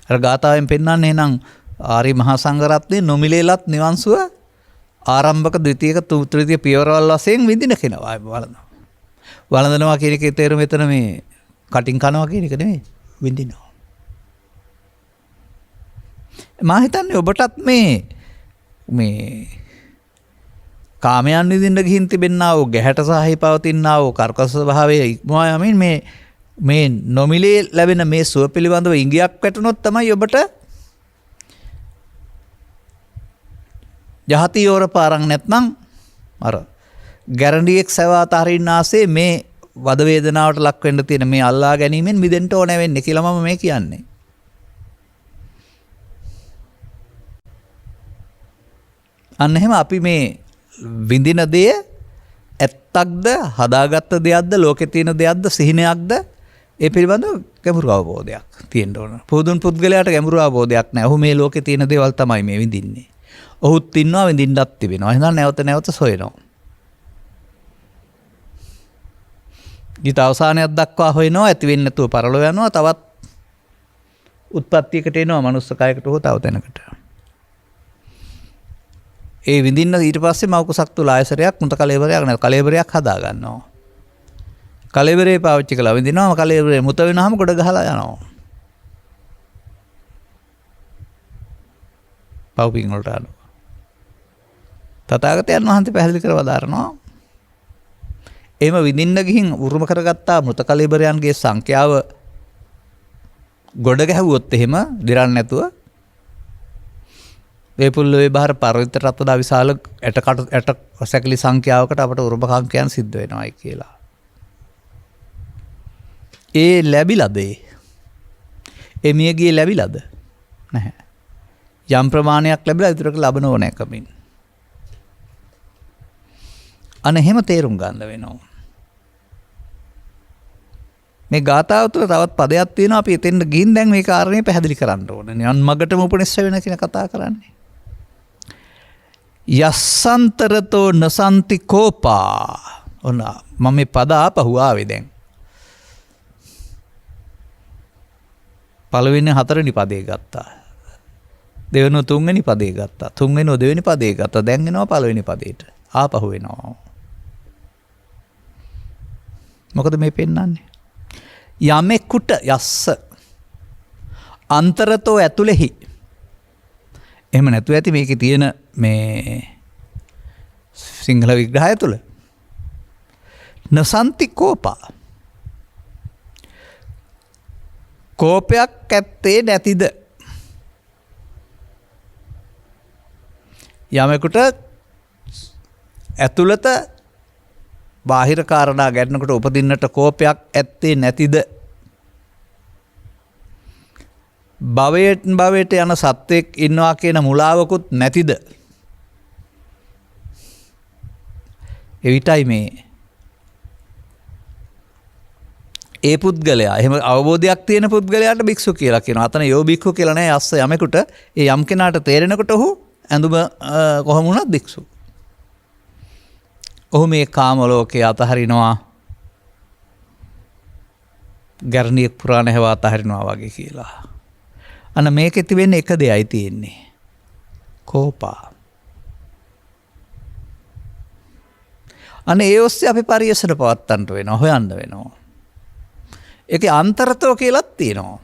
S1: අර ගාථාවෙන් පෙන්වන්නේ නම් ආර්ය මහා සංඝරත්නයේ නොමිලේලත් නිවන් සුව ආරම්භක ද්විතීයක තෘතීය පියවරවල් වශයෙන් විඳින කෙනා වළඳනවා. වළඳනවා කියන එකේ තේරුම මෙතන මේ කටින් කනවා කියන එක නෙමෙයි විඳිනවා. මා හිතන්නේ ඔබටත් මේ කාමයන් විඳින්න ගිහින් තිබෙන්නා වූ ගැහැට සහයි පවතිනා වූ කර්කශ ස්වභාවයේ ඉක්මවා යමින් මේ නොමිලේ ලැබෙන මේ සුව පිළිබඳව ඉඟියක් වැටුනොත් තමයි ඔබට යහති යෝර පාරක් නැත්නම් අර ගැරන්ඩියෙක් සවාත හරින්න ආසේ මේ වද වේදනාවට ලක් වෙන්න තියෙන මේ අල්ලා ගැනීමෙන් මිදෙන්න ඕන වෙන්නේ කියලා මම මේ කියන්නේ. අන්න එහෙම අපි මේ විඳින දේ ඇත්තක්ද හදාගත්ත දෙයක්ද ලෝකේ තියෙන දෙයක්ද සිහිනයක්ද ඒ පිළිබඳව ගැඹුරු අවබෝධයක් තියෙන්න ඕන. පුදුන් පුද්ගලයාට ගැඹුරු අවබෝධයක් නැහැ. ඔහු මේ ලෝකේ තියෙන දේවල් තමයි මේ විඳින්නේ. ඔහුත් ඉන්නවා විඳින්නත් තිබෙනවා. එහෙනම් නැවත නැවත සොයනවා. ඊට අවසානයක් දක්වා හොයනවා ඇති වෙන්නේ නැතුව පරලෝ යනවා තවත් උත්පත්තියකට එනවා මනුස්ස කයකට හෝ තව තැනකට. ඒ විඳින්න ඊට පස්සේ මව කුසක් තුල ආයසරයක් මුත කලෙබරයක් නැත්නම් කලෙබරයක් හදා ගන්නවා. කලෙබරේ පාවිච්චි කළා විඳිනවා කලෙබරේ මුත වෙනවම ගොඩ ගහලා යනවා. පව්පින් වලට යනවා. තථාගතයන් වහන්සේ පැහැදිලි කරව දාරනවා. එහෙම විඳින්න ගිහින් උරුම කරගත්තා මృత කලෙබරයන්ගේ සංඛ්‍යාව ගොඩ ගැහුවොත් එහෙම දිරන්නේ නැතුව වේපුල්ල වේබහර පර්වත රත්වදා විශාල ඇට සැකලි සංඛ්‍යාවකට අපට උරුමකාංකයන් සිද්ධ වෙනවායි කියලා. ඒ ලැබිලාද ඒ මියගියේ ලැබිලාද? නැහැ. යම් ප්‍රමාණයක් ලැබිලා ඉතුරුක ලබන ඕනෑකමින්. අන්න එහෙම තේරුම් ගන්න වෙනවා. මේ ගාථාව තුළ තවත් පදයක් තියෙනවා අපි එතෙන්ට ගිහින් දැන් මේ කාරණේ පැහැදිලි කරන්න ඕනේ. නිවන් මගටම උපනිෂ්ඨ වෙන කියන කතා කරන්නේ. යස්සන්තරතෝ නසන්ති කෝපා. ඔන්න මම මේ පද ආපහු ආවේ දැන්. පළවෙනි හතරවෙනි පදේ ගත්තා. දෙවෙනි තුන්වෙනි පදේ ගත්තා. තුන්වෙනි දෙවෙනි පදේ ගත්තා. දැන් එනවා පළවෙනි පදේට. ආපහු වෙනවා. මොකද මේ පෙන්වන්නේ? යමෙකුට යස්ස අන්තරතෝ ඇතුලෙහි. එහෙම නැතුව ඇති මේකේ තියෙන මේ සිංහල විග්‍රහය තුල. නසන්ති කෝපා. කෝපයක් ඇත්තේ නැතිද? යමෙකුට ඇතුළත බාහිර කාරණා ගැටෙනකොට උපදින්නට කෝපයක් ඇත්තේ නැතිද? භවයට යන සත්වෙක් ඉන්නවා කියන මුලාවකුත් නැතිද? එවිටයි මේ ඒ පුද්ගලයා එහෙම අවබෝධයක් තියෙන පුද්ගලයාට භික්ෂු කියලා කියනවා. අතන යෝ භික්ඛු කියලා නෑ. යස්ස යමෙකුට ඒ යම් කෙනාට තේරෙනකොට ඔහු ඇඳුම කොහොම වුණත් භික්ෂු. ඔහු මේ කාම ලෝකේ අතහරිනවා. ගැරණියක් පුරාණ හැව අතහරිනවා වගේ කියලා. අන්න මේකෙ තිබෙන්නේ එක දෙයයි තියෙන්නේ. කෝපා. අනේ ඒ ඔස්සේ අපි පරියසන පවත්තන්ට වෙනවා, හොයන්න වෙනවා. ඒකේ අන්තරතෝ කියලාත් තියෙනවා.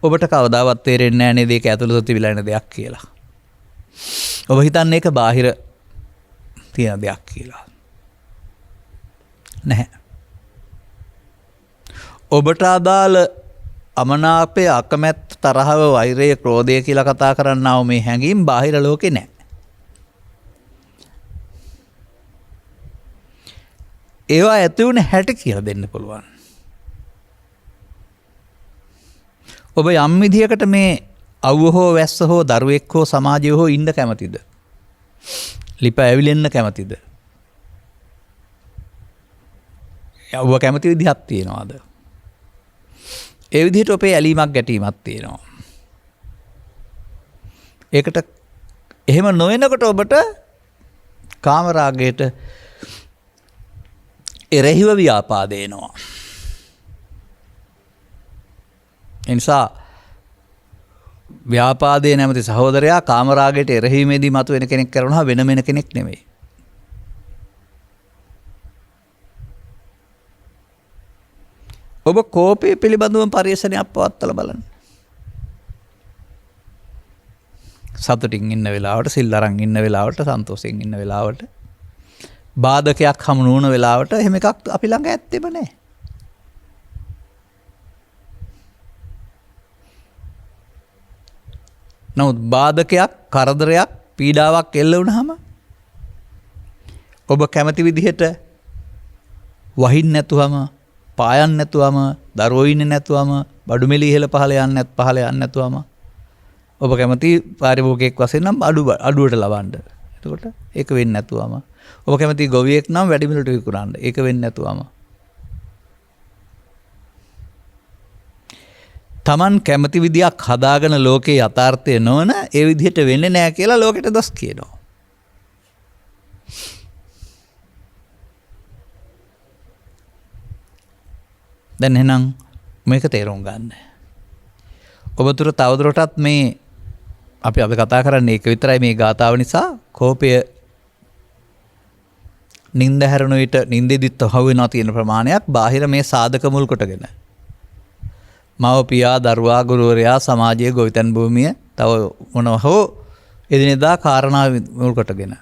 S1: ඔබට කවදාවත් තේරෙන්නේ නැහැ නේද ඒක ඇතුළත තිබිලා ඉන්න දෙයක් කියලා. ඔබ හිතන්නේ ඒක බාහිර තියෙන දෙයක් කියලා. නැහැ. ඔබට අදාළ අමනාපය, අකමැත්ත, තරහව, වෛරය, ක්‍රෝධය කියලා කතා කරන්නව මේ හැඟීම් බාහිර ලෝකේ නැහැ. ඒවා ඇති වුණ හැටි කියලා දෙන්න පුළුවන්. ඔබ යම් විදියකට මේ අවුව හෝ වැස්ස හෝ දරුවෙක් හෝ සමාජය හෝ ඉන්න කැමතිද? ලිප ඇවිලෙන්න කැමතිද? ඔබ කැමති විදිහක් තියනවාද? ඒ විදිහට ඔබේ ඇලීමක් ගැටීමක් තියෙනවා. ඒකට එහෙම නොවෙනකොට ඔබට කාමරාගයට එරෙහිව ව්‍යාපාද එනවා. ඒ නිසා ව්‍යාපාදයේ නැමැති සහෝදරයා කාමරාගයට එරෙහිවීමේදී මතුවෙන කෙනෙක් කරනවා, වෙන කෙනෙක් නෙමෙයි. ඔබ කෝපය පිළිබඳව පරිශ්‍රණයක් පවත්වලා බලන්න. සතුටින් ඉන්න වෙලාවට, සිල් අරන් ඉන්න වෙලාවට, සන්තෝෂයෙන් ඉන්න වෙලාවට, බාධකයක් හමු නොවන වෙලාවට එහෙම එකක් අපි ළඟ ඇත්තෙම නැහැ. නමුත් බාධකයක්, කරදරයක්, පීඩාවක් එල්ල වුණාම ඔබ කැමති විදිහට වහින්න නැතුවම, පායන්න නැතුවම, දරුවෝ ඉන්නේ නැතුවම, බඩුමෙලි ඉහළ පහළ යන්නේ නැතුවම ඔබ කැමති පාරිභෝගිකයෙක් වශයෙන් නම් අඩුවට ලබන්න. එතකොට ඒක වෙන්නේ නැතුවම ඔබ කැමති ගොවියෙක් නම් වැඩි මිලට විකුණන්න. ඒක වෙන්නේ නැතුවම Taman කැමති විදියක් හදාගෙන ලෝකේ යථාර්ථය නොවන ඒ විදිහට වෙන්නේ නැහැ කියලා ලෝකෙට දොස් කියනවා. දැන් එහෙනම් මේක තේරුම් ගන්න. ඔබ තුර තවදුරටත් මේ අපි කතා කරන්නේ ඒක විතරයි. මේ ගාථාව නිසා කෝපය නින්ද හැරෙන විට නින්දෙදිත් හවු වෙනවා තියෙන ප්‍රමාණයක් බාහිර මේ සාධක මුල් කොටගෙන මව, පියා, දරුවා, ගුරුවරයා, සමාජයේ ගොවිතැන් භූමිය, තව මොනවා හෝ එදිනෙදා කාරණා මුල් කොටගෙන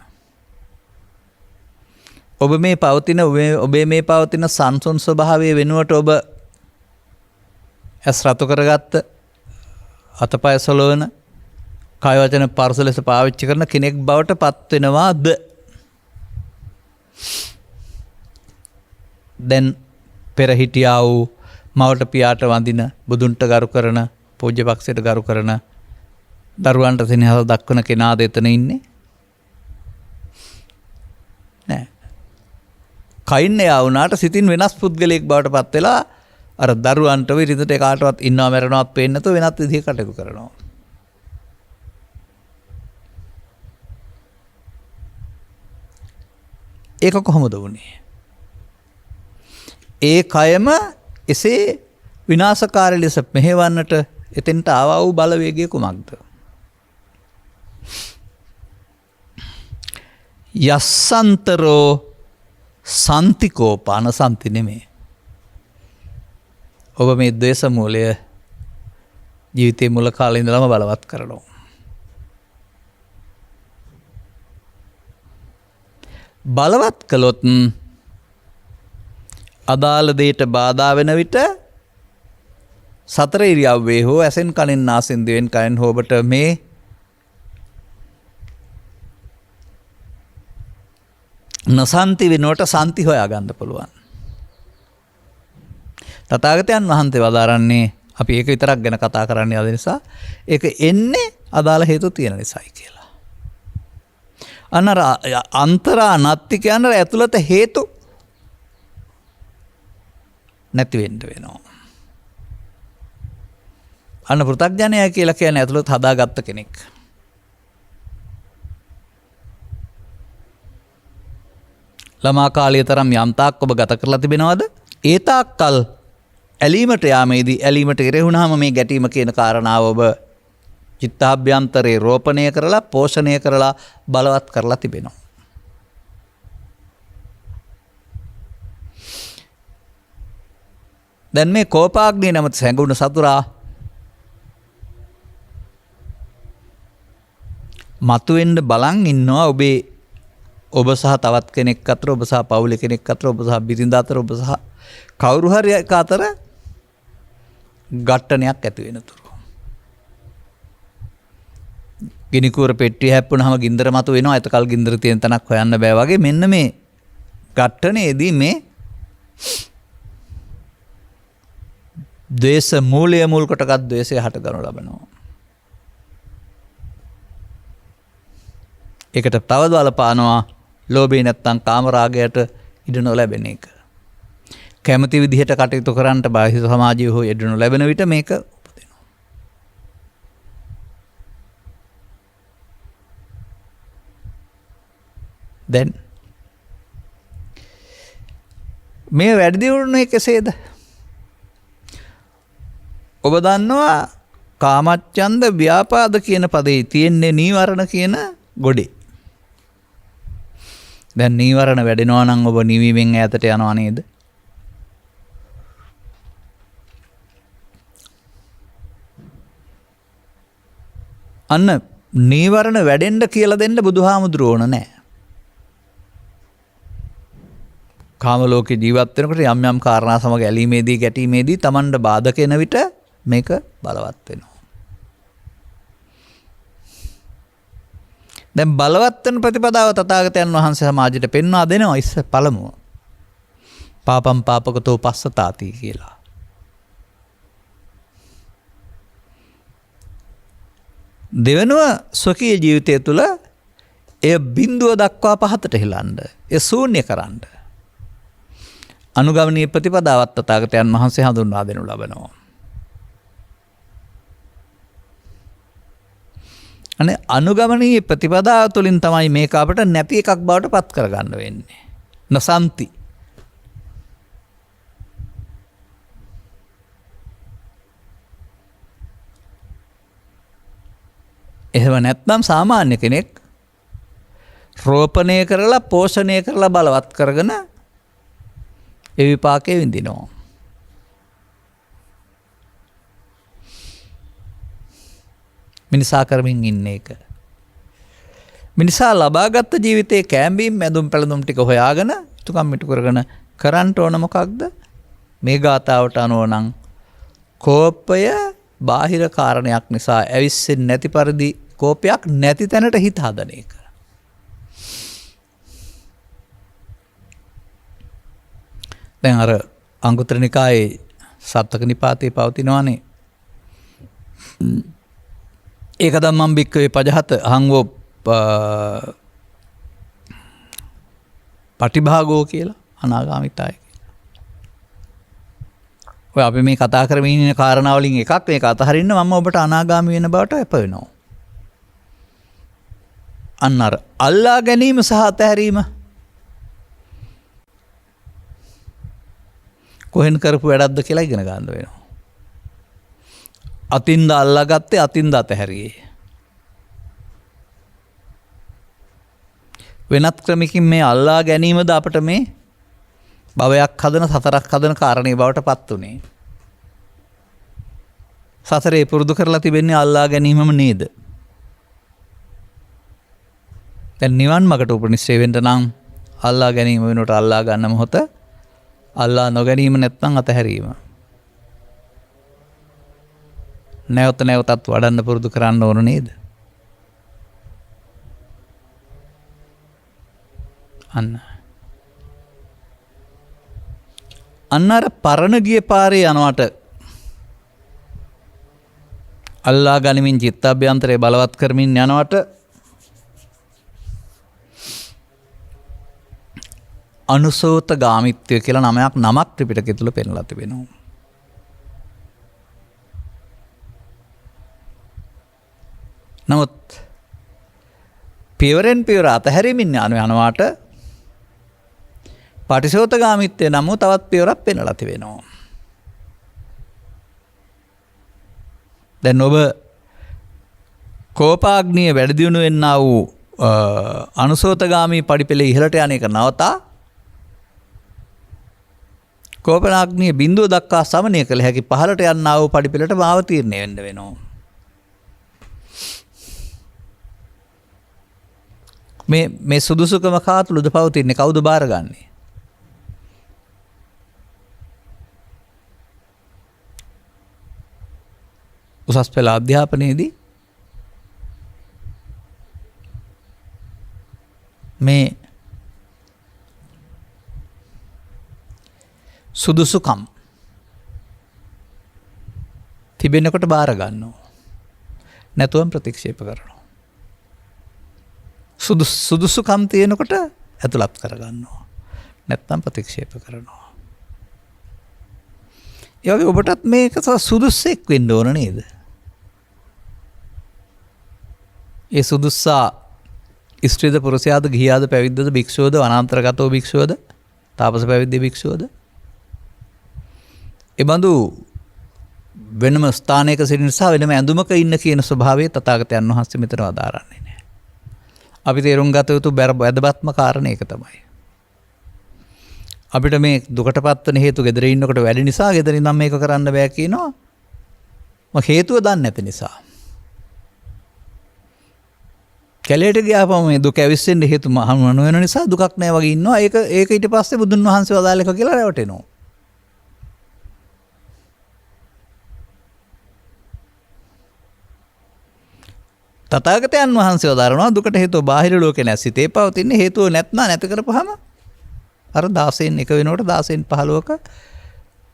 S1: ඔබේ මේ පවතින සංසුන් ස්වභාවය වෙනුවට ඔබ ඇස් රතු කරගත්ත, අතපය සොලවන, කය වචන පරස ලෙස පාවිච්චි කරන කෙනෙක් බවට පත් වෙනවාද? දැන් පෙර හිටියා වූ මවට, පියාට වඳින, බුදුන්ට ගරු කරන, පූජ්‍ය පක්ෂයට ගරු කරන, දරුවන්ට සෙනෙහස දක්වන කෙනාද එතන ඉන්නේ? නෑ. කයින් එයා වුණාට සිතින් වෙනස් පුද්ගලයෙක් බවට පත් වෙලා අර දරුවන්ට විරිදට කාටවත් ඉන්නව මැරෙනවත් පේන්නේ නැතුව වෙනත් විදිහකට කටයුතු කරනවා. ඒක කොහොමද වුනේ? ඒ කයම එසේ විනාශකාරී ලෙස මෙහෙවන්නට එතෙන්ට ආවා වූ බලවේගය කුමක්ද? යස්සන්තරෝ සන්තිකෝපාන සන්ති නෙමේ. ඔබ මේ ද්වේෂ මූලය ජීවිතේ මුල කාලේ ඉඳලම බලවත් කරනවා. බලවත් කළොත් අදාළ දෙයට බාධා වෙන විට සතර ඉරියව්වේ හෝ ඇසෙන් කනෙන් නාසෙන් දිවෙන් කයෙන් හෝ ඔබට මේ නොසන්ති වෙනුවට සන්ති හොයා ගන්න පුළුවන්. තථාගතයන් වහන්සේ වදාරන්නේ අපි ඒක විතරක් ගැන කතා කරන්නේ අද නිසා ඒක එන්නේ අදාළ හේතු තියෙන නිසායි කියලා. අනර අන්තරා නත්ති කියන ඇතුළත හේතු නැති වෙන්න වෙනවා. අන්න පෘථග්ජනයා කියලා කියන්නේ ඇතුළත හදාගත්ත කෙනෙක්. ළමා කාලයේ තරම් යම් තාක් ඔබ ගත කරලා තිබෙනවද? ඒ තාක්කල් ඇලීමට යාමේදී ඇලීමට ඉරෙහුණාම මේ ගැටීම කියන කාරණාව ඔබ චිත්තාභ්‍යන්තරේ රෝපණය කරලා පෝෂණය කරලා බලවත් කරලා තිබෙනවා. දැන් මේ කෝපාග්නිය නැමැති සැඟුණ සතුරා මතුවෙන්න බලන් ඉන්නවා ඔබ සහ තවත් කෙනෙක් අතර, ඔබ සහ පවුලේ කෙනෙක් අතර, ඔබ සහ බිරිඳ අතර, ඔබ සහ කවුරු හරි අතර ඝට්ටනයක් ඇති වෙනතුරු. ගිනිකුර පෙට්ටිය හැප්පුණාම ගින්දර මතු වෙනවා. එතකල් ගින්දර තියෙන තැනක් හොයන්න බෑ වගේ මෙන්න මේ ඝට්ටනේදී මේ ද්වේෂ මූලය මුල් කොටගත් ද්වේෂය හට ගනු ලබනවා. ඒකට තව බලපානවා ලෝභය නැත්තම් කාමරාගයට ඉඩ නොලැබෙන එක. කැමති විදිහට කටයුතු කරන්නට බාහිර සමාජයේ හෝ ඉඩ නොලැබෙන විට මේක උපදිනවා. දැන් මේ වැඩි දියුණුවේ කෙසේද? ඔබ දන්නවා කාමච්ඡන්ද ව්‍යාපාද කියන පදේ තියෙන්නේ නීවරණ කියන ගොඩේ. දැන් නීවරණ වැඩෙනවා නම් ඔබ නිවීමෙන් ඈතට යනවා නේද? අන්න නීවරණ වැඩෙන්න කියලා දෙන්න බුදුහාමුදුරුවෝ ඕන නැහැ. කාම ලෝකේ ජීවත් වෙනකොට යම් යම් කාරණා සමග ඇලීමේදී ගැටීමේදී Tamanට බාධක එන විට මේක බලවත් වෙනවා. දැන් බලවත් වෙන ප්‍රතිපදාව තථාගතයන් වහන්සේ සමාජයට පෙන්වා දෙනවා ඉස්ස පළමුව. පාපම් පාපකතෝ පස්සතාති කියලා. දෙවෙනුව ස්වකීය ජීවිතය තුළ එය බිඳුව දක්වා පහතට හෙලන්න. එය ශූන්‍ය කරන්න. අනුගමනීය ප්‍රතිපදාවත් තථාගතයන් වහන්සේ හඳුන්වා දෙනු ලබනවා. අනේ අනුගමනීය ප්‍රතිපදාව තුළින් තමයි මේක අපට නැති එකක් බවට පත් කරගන්න වෙන්නේ. නසන්ති. එහෙම නැත්නම් සාමාන්‍ය කෙනෙක් රෝපණය කරලා පෝෂණය කරලා බලවත් කරගෙන ඒ විපාකේ විඳිනවා. මිනිසා කරමින් ඉන්න එක. මිනිසා ලබාගත් ජීවිතයේ කෑම්බීම් මැදුම් පැළඳුම් ටික හොයාගෙන යුතුයකම් ඉටු කරගෙන කරන්න ඕන මොකක්ද? මේ ගාතාවට අනුව නම් කෝපය බාහිර කාරණයක් නිසා ඇවිස්සෙන්නේ නැති පරිදි කෝපයක් නැති තැනට හිත හදන එක. දැන් අර අංගුත්තර නිකායේ සත්තක නිපාතේ පවතිනවානේ. ඒක ධම්මං භික්ඛවේ පජහත අහංගෝ පටිභාගෝ කියලා අනාගාමිතයි. ඔය අපි මේ කතා කරමින් ඉන්න කාරණා වලින් එකක් මේක අතහරින්න මම ඔබට අනාගාමී වෙන බවට අප වෙනවා. අන්න අර අල්ලා ගැනීම සහ අතහැරීම කොහෙන් කරපු වැඩක්ද කියලා ඉගෙන ගන්න වෙනවා. අතින්ද අල්ලාගත්තේ අතින්ද අතහැරියේ. වෙනත් ක්‍රමකින් මේ අල්ලා ගැනීමද අපට මේ භවයක් හදන සතරක් හදන කාරණේ බවට පත් උනේ. සතරේ පුරුදු කරලා තිබෙන්නේ අල්ලා ගැනීමම නේද? දැන් නිවන් මාර්ගට උපනිශ්‍රේ වෙන්න නම් අල්ලා ගැනීම වෙනුවට අල්ලා ගන්න මොහොත, අල්ලා නොගැනීම නැත්නම් අතහැරීම. නැවත නැවතත් වඩන්න පුරුදු කරන්න ඕන නේද? අන්න අර පරණ ගිය පාරේ යනවට අල්ලා ගනිමින් චිත්තාභ්‍යන්තරය බලවත් කරමින් යනවට අනුසෝත ගාමිත්වය කියලා නමක් ත්‍රිපිටකය තුල පෙන්වලා තිබෙනවා. නමුත් පියවරෙන් පියවර අතහැරීමින් යනවාට පටිසෝත ගාමිත්වය නම් තවත් පියවරක් පෙන්වලා තිබෙනවා. දැන් ඔබ කෝපාග්නිය වැඩි දියුණු වෙන්නා වූ අනුසෝතගාමී පඩිපෙළ ඉහළට යන එක නවතා කෝපනාග්නිය බිඳුව දක්වා සමනය කළ හැකි පහළට යන්නා වූ පඩිපෙළට මාව තීරණය වෙන්න වෙනවා. මේ සුදුසුකම කා තුළද පවතින්නේ? කවුද බාරගන්නේ? උසස් පෙළ අධ්‍යාපනයේදී මේ සුදුසුකම් තිබෙනකොට බාර ගන්නවා. නැතුවම ප්‍රතික්ෂේප කරනවා. සුදුසුකම් තියෙනකොට ඇතුළත් කරගන්නවා. නැත්නම් ප්‍රතික්ෂේප කරනවා. ඒ වගේ ඔබටත් මේක සුදුස්සෙක් වෙන්න ඕන නේද? ඒ සුදුස්සා ස්ත්‍රීද පුරුෂයාද ගිහියාද පැවිද්දද භික්ෂුවද වනාන්තරගතෝ භික්ෂුවද තාපස පැවිද්ද භික්ෂුවද එබඳු වෙනම ස්ථානයක සිටින නිසා වෙනම ඇඳුමක ඉන්න කියන ස්වභාවය තථාගතයන් වහන්සේ මෙතන වදාරන්නේ නැහැ. අපි තේරුම් ගත යුතු වැදගත්ම කාරණේ ඒක තමයි. අපිට මේ දුකටපත් වෙන හේතු ගෙදර ඉන්නකොට වැඩි නිසා ගෙදරින් නම් මේක කරන්න බෑ කියනවා. හේතුව දන්නේ නැති නිසා. කැලේට ගියාපම මේ දුක ඇවිස්සෙන්න හේතු මහණු වෙන නිසා දුකක් නැහැ වගේ ඉන්නවා. ඒක ඊට පස්සේ බුදුන් වහන්සේ වදාළ එක කියලා රැවටෙනවා. තථාගතයන් වහන්සේ වදාරනවා දුකට හේතුව බාහිර ලෝකේ නැහැ. සිතේ පවතින හේතුව නැති කරපුවාම අර 16න් එක වෙනකොට 16න් 15ක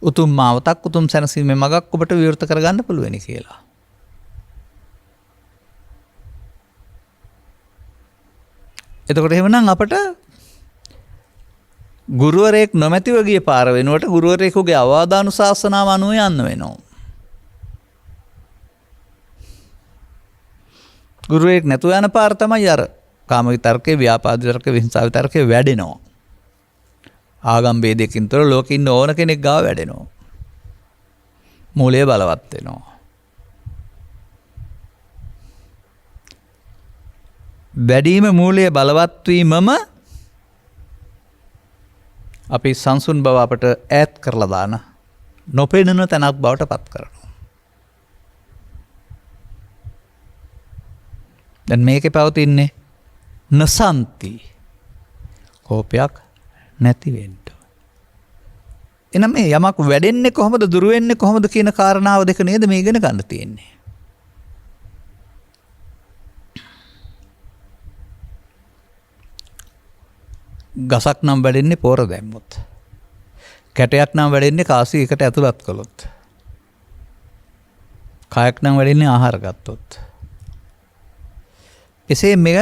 S1: උතුම් මාවතක් උතුම් සැනසීමේ මගක් ඔබට විවෘත කරගන්න පුළුවනි කියලා. එතකොට එහෙමනම් අපට ගුරුවරයෙක් නොමැතිව ගිය පාර වෙනුවට ගුරුවරයෙකුගේ අවවාදානුශාසනාව අනුව යන්න වෙනවා. ගුරුවරයෙක් නැතුව යන පාර තමයි අර කාම විතර්කේ, ව්‍යාපාද විතර්කේ, විහිංසාව විතර්කේ වැඩෙනවා. ආගම් ભેදයකින් තොර ලෝකෙ ඉන්න ඕන කෙනෙක් ගාව වැඩෙනවා. මූලය බලවත් වෙනවා. වැඩිම මූලය බලවත් වීමම අපි සංසුන් බව අපට ඈත් කරලා දාන නොපෙනෙන තැනක් බවට පත් කරනවා. දැන් මේකේ පවතින්නේ නසන්ති කෝපයක් නැති වෙන්න. එනම් මේ යමක් වැඩෙන්නේ කොහොමද දුර වෙන්නේ කොහොමද කියන කාරණාව දෙක නේද මේ ඉගෙන ගන්න තියෙන්නේ. ගසක් නම් වැඩෙන්නේ පොර දැම්මොත්. කැටයක් නම් වැඩෙන්නේ කාසිය එකට ඇතුළත් කළොත්. කයක් නම් වැඩෙන්නේ ආහාර ගත්තොත්. එසේ මෙය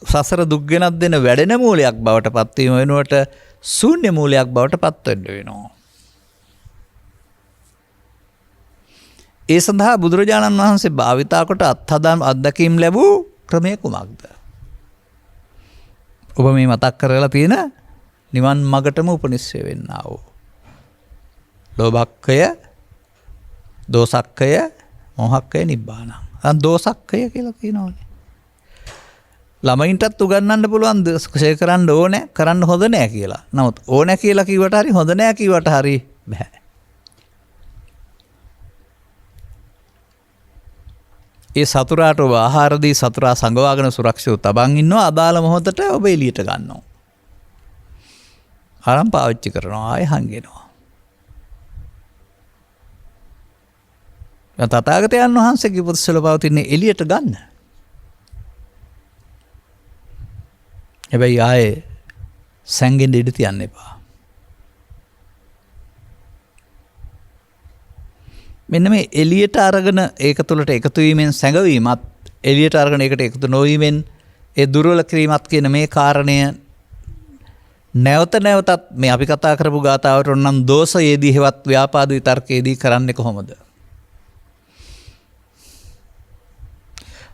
S1: සසර දුක් ගෙනත් දෙන වැඩෙන මූලයක් බවට පත්වීම වෙනුවට ශූන්‍ය මූලයක් බවට පත් වෙන්න වෙනවා. ඒ සඳහා බුදුරජාණන් වහන්සේ භාවිතා කොට අත්දැකීම් ලැබූ ක්‍රමය කුමක්ද? ඔබ මේ මතක් කරලා තියෙන නිවන් මගටම උපනිශ්‍රය වෙන්නා වූ ලෝභක්ඛය, දෝසක්ඛය, මෝහක්ඛය, නිබ්බානං. දෝසක්ඛය කියලා කියනවානේ. ළමයින්ටත් උගන්වන්න පුළුවන් ක්ෂය කරන්න ඕනේ, කරන්න හොඳ නෑ කියලා. නමුත් ඕනේ කියලා කිව්වට හරි හොඳ නෑ කිව්වට හරි බෑ. ඒ සතුරාට ඔබ ආහාර දී සතුරා සංගවාගෙන සුරක්ෂිතව තබන් ඉන්නවා. අදාළ මොහොතට ඔබ එළියට ගන්නවා. ආරම් පාවිච්චි කරනවා, ආයෙ හංගෙනවා. තථාගතයන් වහන්සේගේ පුරුෂල පවතින එළියට ගන්න. හැබැයි ආයේ සංගෙන් ඉඳ තියන්න එපා. මෙන්න මේ එළියට අරගෙන ඒක තුළට එකතු වීමෙන් සැඟවීමත් එළියට අරගෙන ඒකට එකතු නොවීමෙන් ඒ දුර්වල කිරීමත් කියන මේ කාරණය නැවත නැවතත් මේ අපි කතා කරපු ගාතාවට ඔන්නම් දෝෂයේදී හෙවත් ව්‍යාපාද විතර්කයේදී කරන්නේ කොහොමද?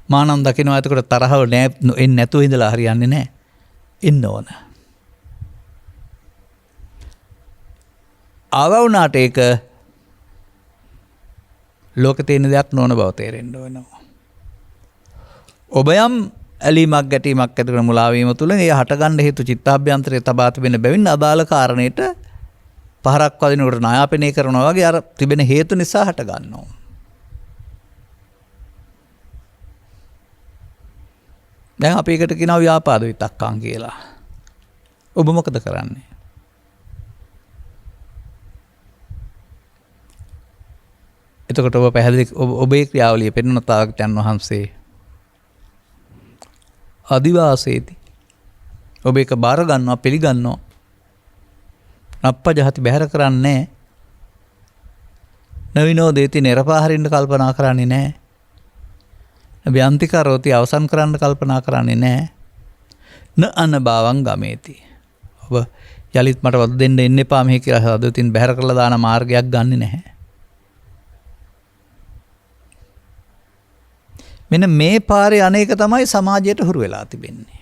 S1: මානම් දකින්නවා එතකොට තරහව එන්නේ නැතුව ඉඳලා හරියන්නේ නැහැ. එන්න ඕන. ආවුණාට ඒක ලෝකේ තියෙන දෙයක් නොවන බව තේරෙන්න වෙනවා. ඔබ යම් ඇලීමක් ගැටීමක් ඇති කරන මුලාවීම තුළ ඒ හටගන්න හේතු චිත්තාභ්‍යන්තරයේ තබා තිබෙන බැවින් අදාළ කාරණයට පහරක් වදිනකොට නායාපනය කරනවා වගේ අර තිබෙන හේතු නිසා හටගන්නවා. දැන් අපි එකට කියනවා ව්‍යාපාද විතක්කම් කියලා. ඔබ මොකද කරන්නේ? එතකොට ඔබ පැහැදිලි ඔබේ ක්‍රියාවලිය පෙන්වන තාගතයන් වහන්සේ අදිවාසේති. ඔබ ඒක බාර ගන්නවා පිළිගන්නවා. නප්පජහති බැහැර කරන්නේ නැහැ. නවිනෝ දේති නිර්පාහරින්න කල්පනා කරන්නේ නැහැ. ව්‍යන්තිකරෝති අවසන් කරන්න කල්පනා කරන්නේ නැහැ. න අනභවං ගමේති. ඔබ යලිත් මට වද දෙන්න එන්න එපා මෙහි කියලා හදවතින් බැහැර කරලා දාන මාර්ගයක් ගන්නෙ නැහැ. මෙන්න මේ පාරේ අනේක තමයි සමාජයට හුරු වෙලා තිබෙන්නේ.